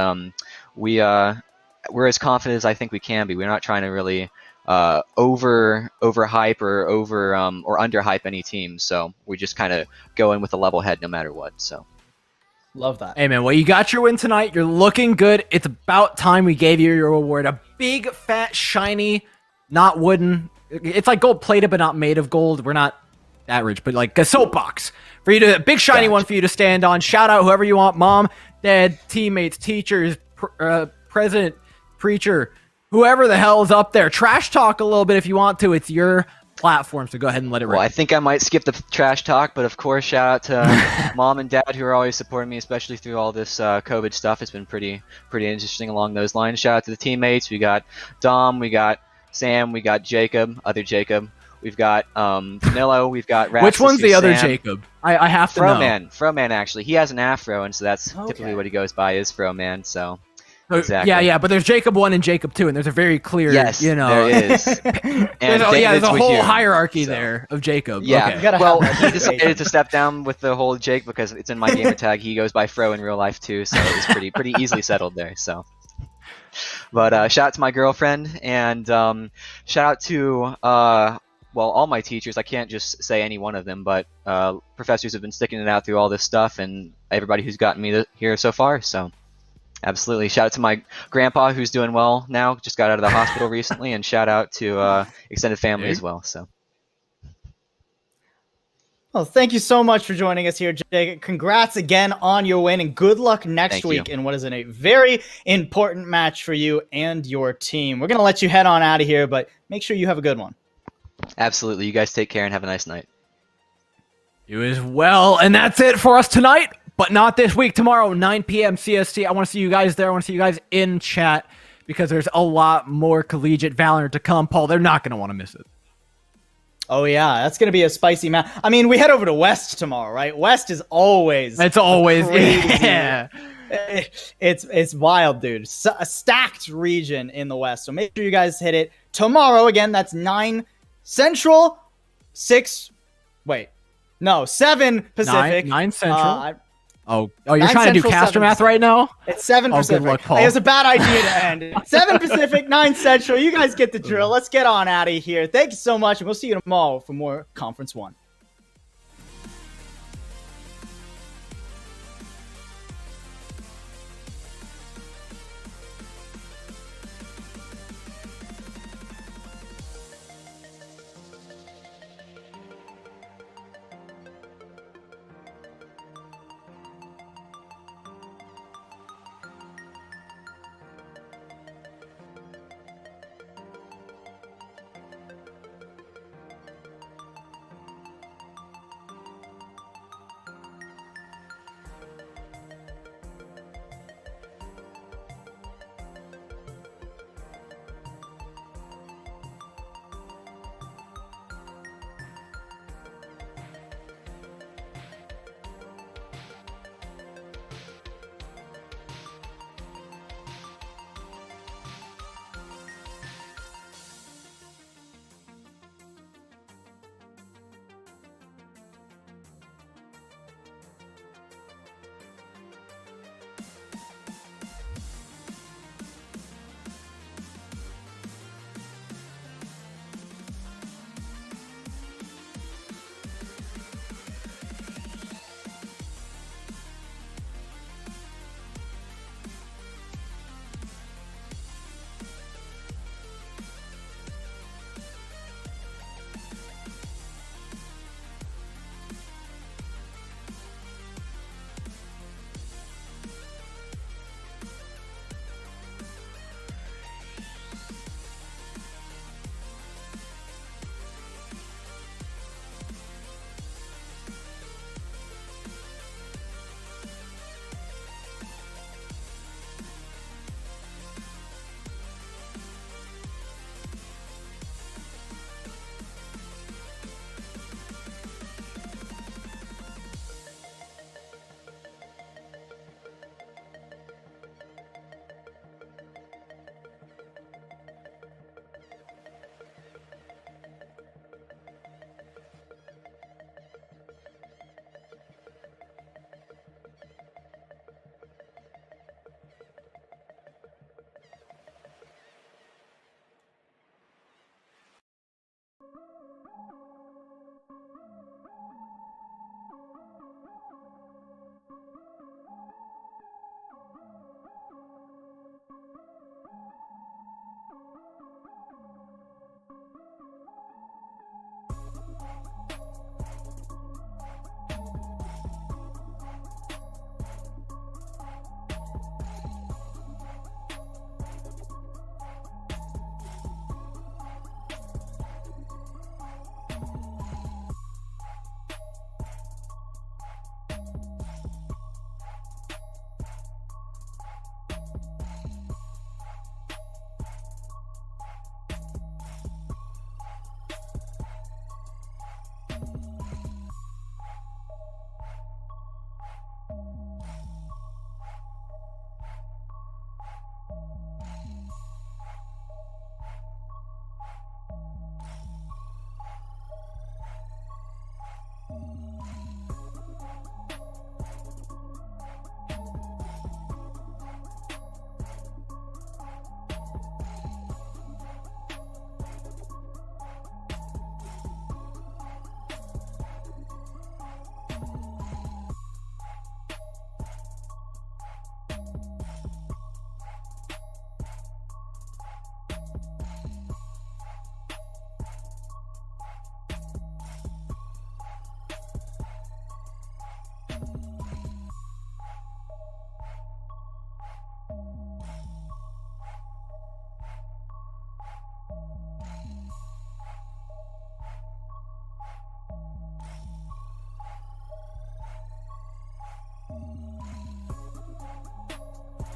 we're as confident as I think we can be. We're not trying to really overhype or underhype any team, so we just kind of go in with a level head no matter what. So love that. Hey man, well, you got your win tonight. You're looking good. It's about time we gave you your reward. A big fat shiny, not wooden, it's like gold plated but not made of gold. We're not that rich, but like a soapbox for you to, a big shiny one for you to stand on. Shout out whoever you want, mom, dad, teammates, teachers, president, preacher, whoever the hell is up there. Trash talk a little bit if you want to. It's your platform, so go ahead and let it rip. Well, I think I might skip the trash talk, but of course, shout out to mom and dad who are always supporting me, especially through all this COVID stuff. It's been pretty interesting along those lines. Shout out to the teammates. We got Dom, we got Sam, we got Jacob, other Jacob. We've got Danilo, we've got Raxus, Which one's the other Sam. Jacob? I have to know. Froman actually. He has an afro, and so that's Okay. typically what he goes by is Froman. So So, exactly. Yeah, but there's Jacob 1 and Jacob 2, and there's a very clear, yes, you know. there is. And There's a David's with whole you, hierarchy so. there of Jacob. Yeah. Okay. gotta Well, have that he decided to step down with the whole Jake because it's in my gamer tag. He goes by Fro in real life too, so it was pretty easily settled there. So, but shout out to my girlfriend and shout out to well, all my teachers. I can't just say any one of them, but professors have been sticking it out through all this stuff, and everybody who's gotten me here so far. So, absolutely. Shout out to my grandpa who's doing well now, just got out of the hospital recently, and shout out to extended family as well. So. Well, thank you so much for joining us here, Jake. Congrats again on your win, and good luck next Thank week you. in what is a very important match for you and your team. We're going to let you head on out of here, but make sure you have a good one. Absolutely. You guys take care and have a nice night. You as well. And that's it for us tonight, but not this week. Tomorrow, 9 p.m. CST. I want to see you guys there. I want to see you guys in chat because there's a lot more collegiate Valorant to come. Paul, they're not going to want to miss it. Oh, yeah. That's going to be a spicy match. I mean, we head over to West tomorrow, right? West is always... It's always... crazy. Yeah. It's wild, dude. A stacked region in the West. So make sure you guys hit it tomorrow. Again, that's 9 Central, 7 Pacific. 9 Central. Oh, you're 9 trying to do Central, caster 7 math right now? It's 7 Oh, good Pacific. luck, Paul. It was a bad idea to end. 7 Pacific, 9 Central. You guys get the drill. Let's get on out of here. Thank you so much, and we'll see you tomorrow for more Conference 1.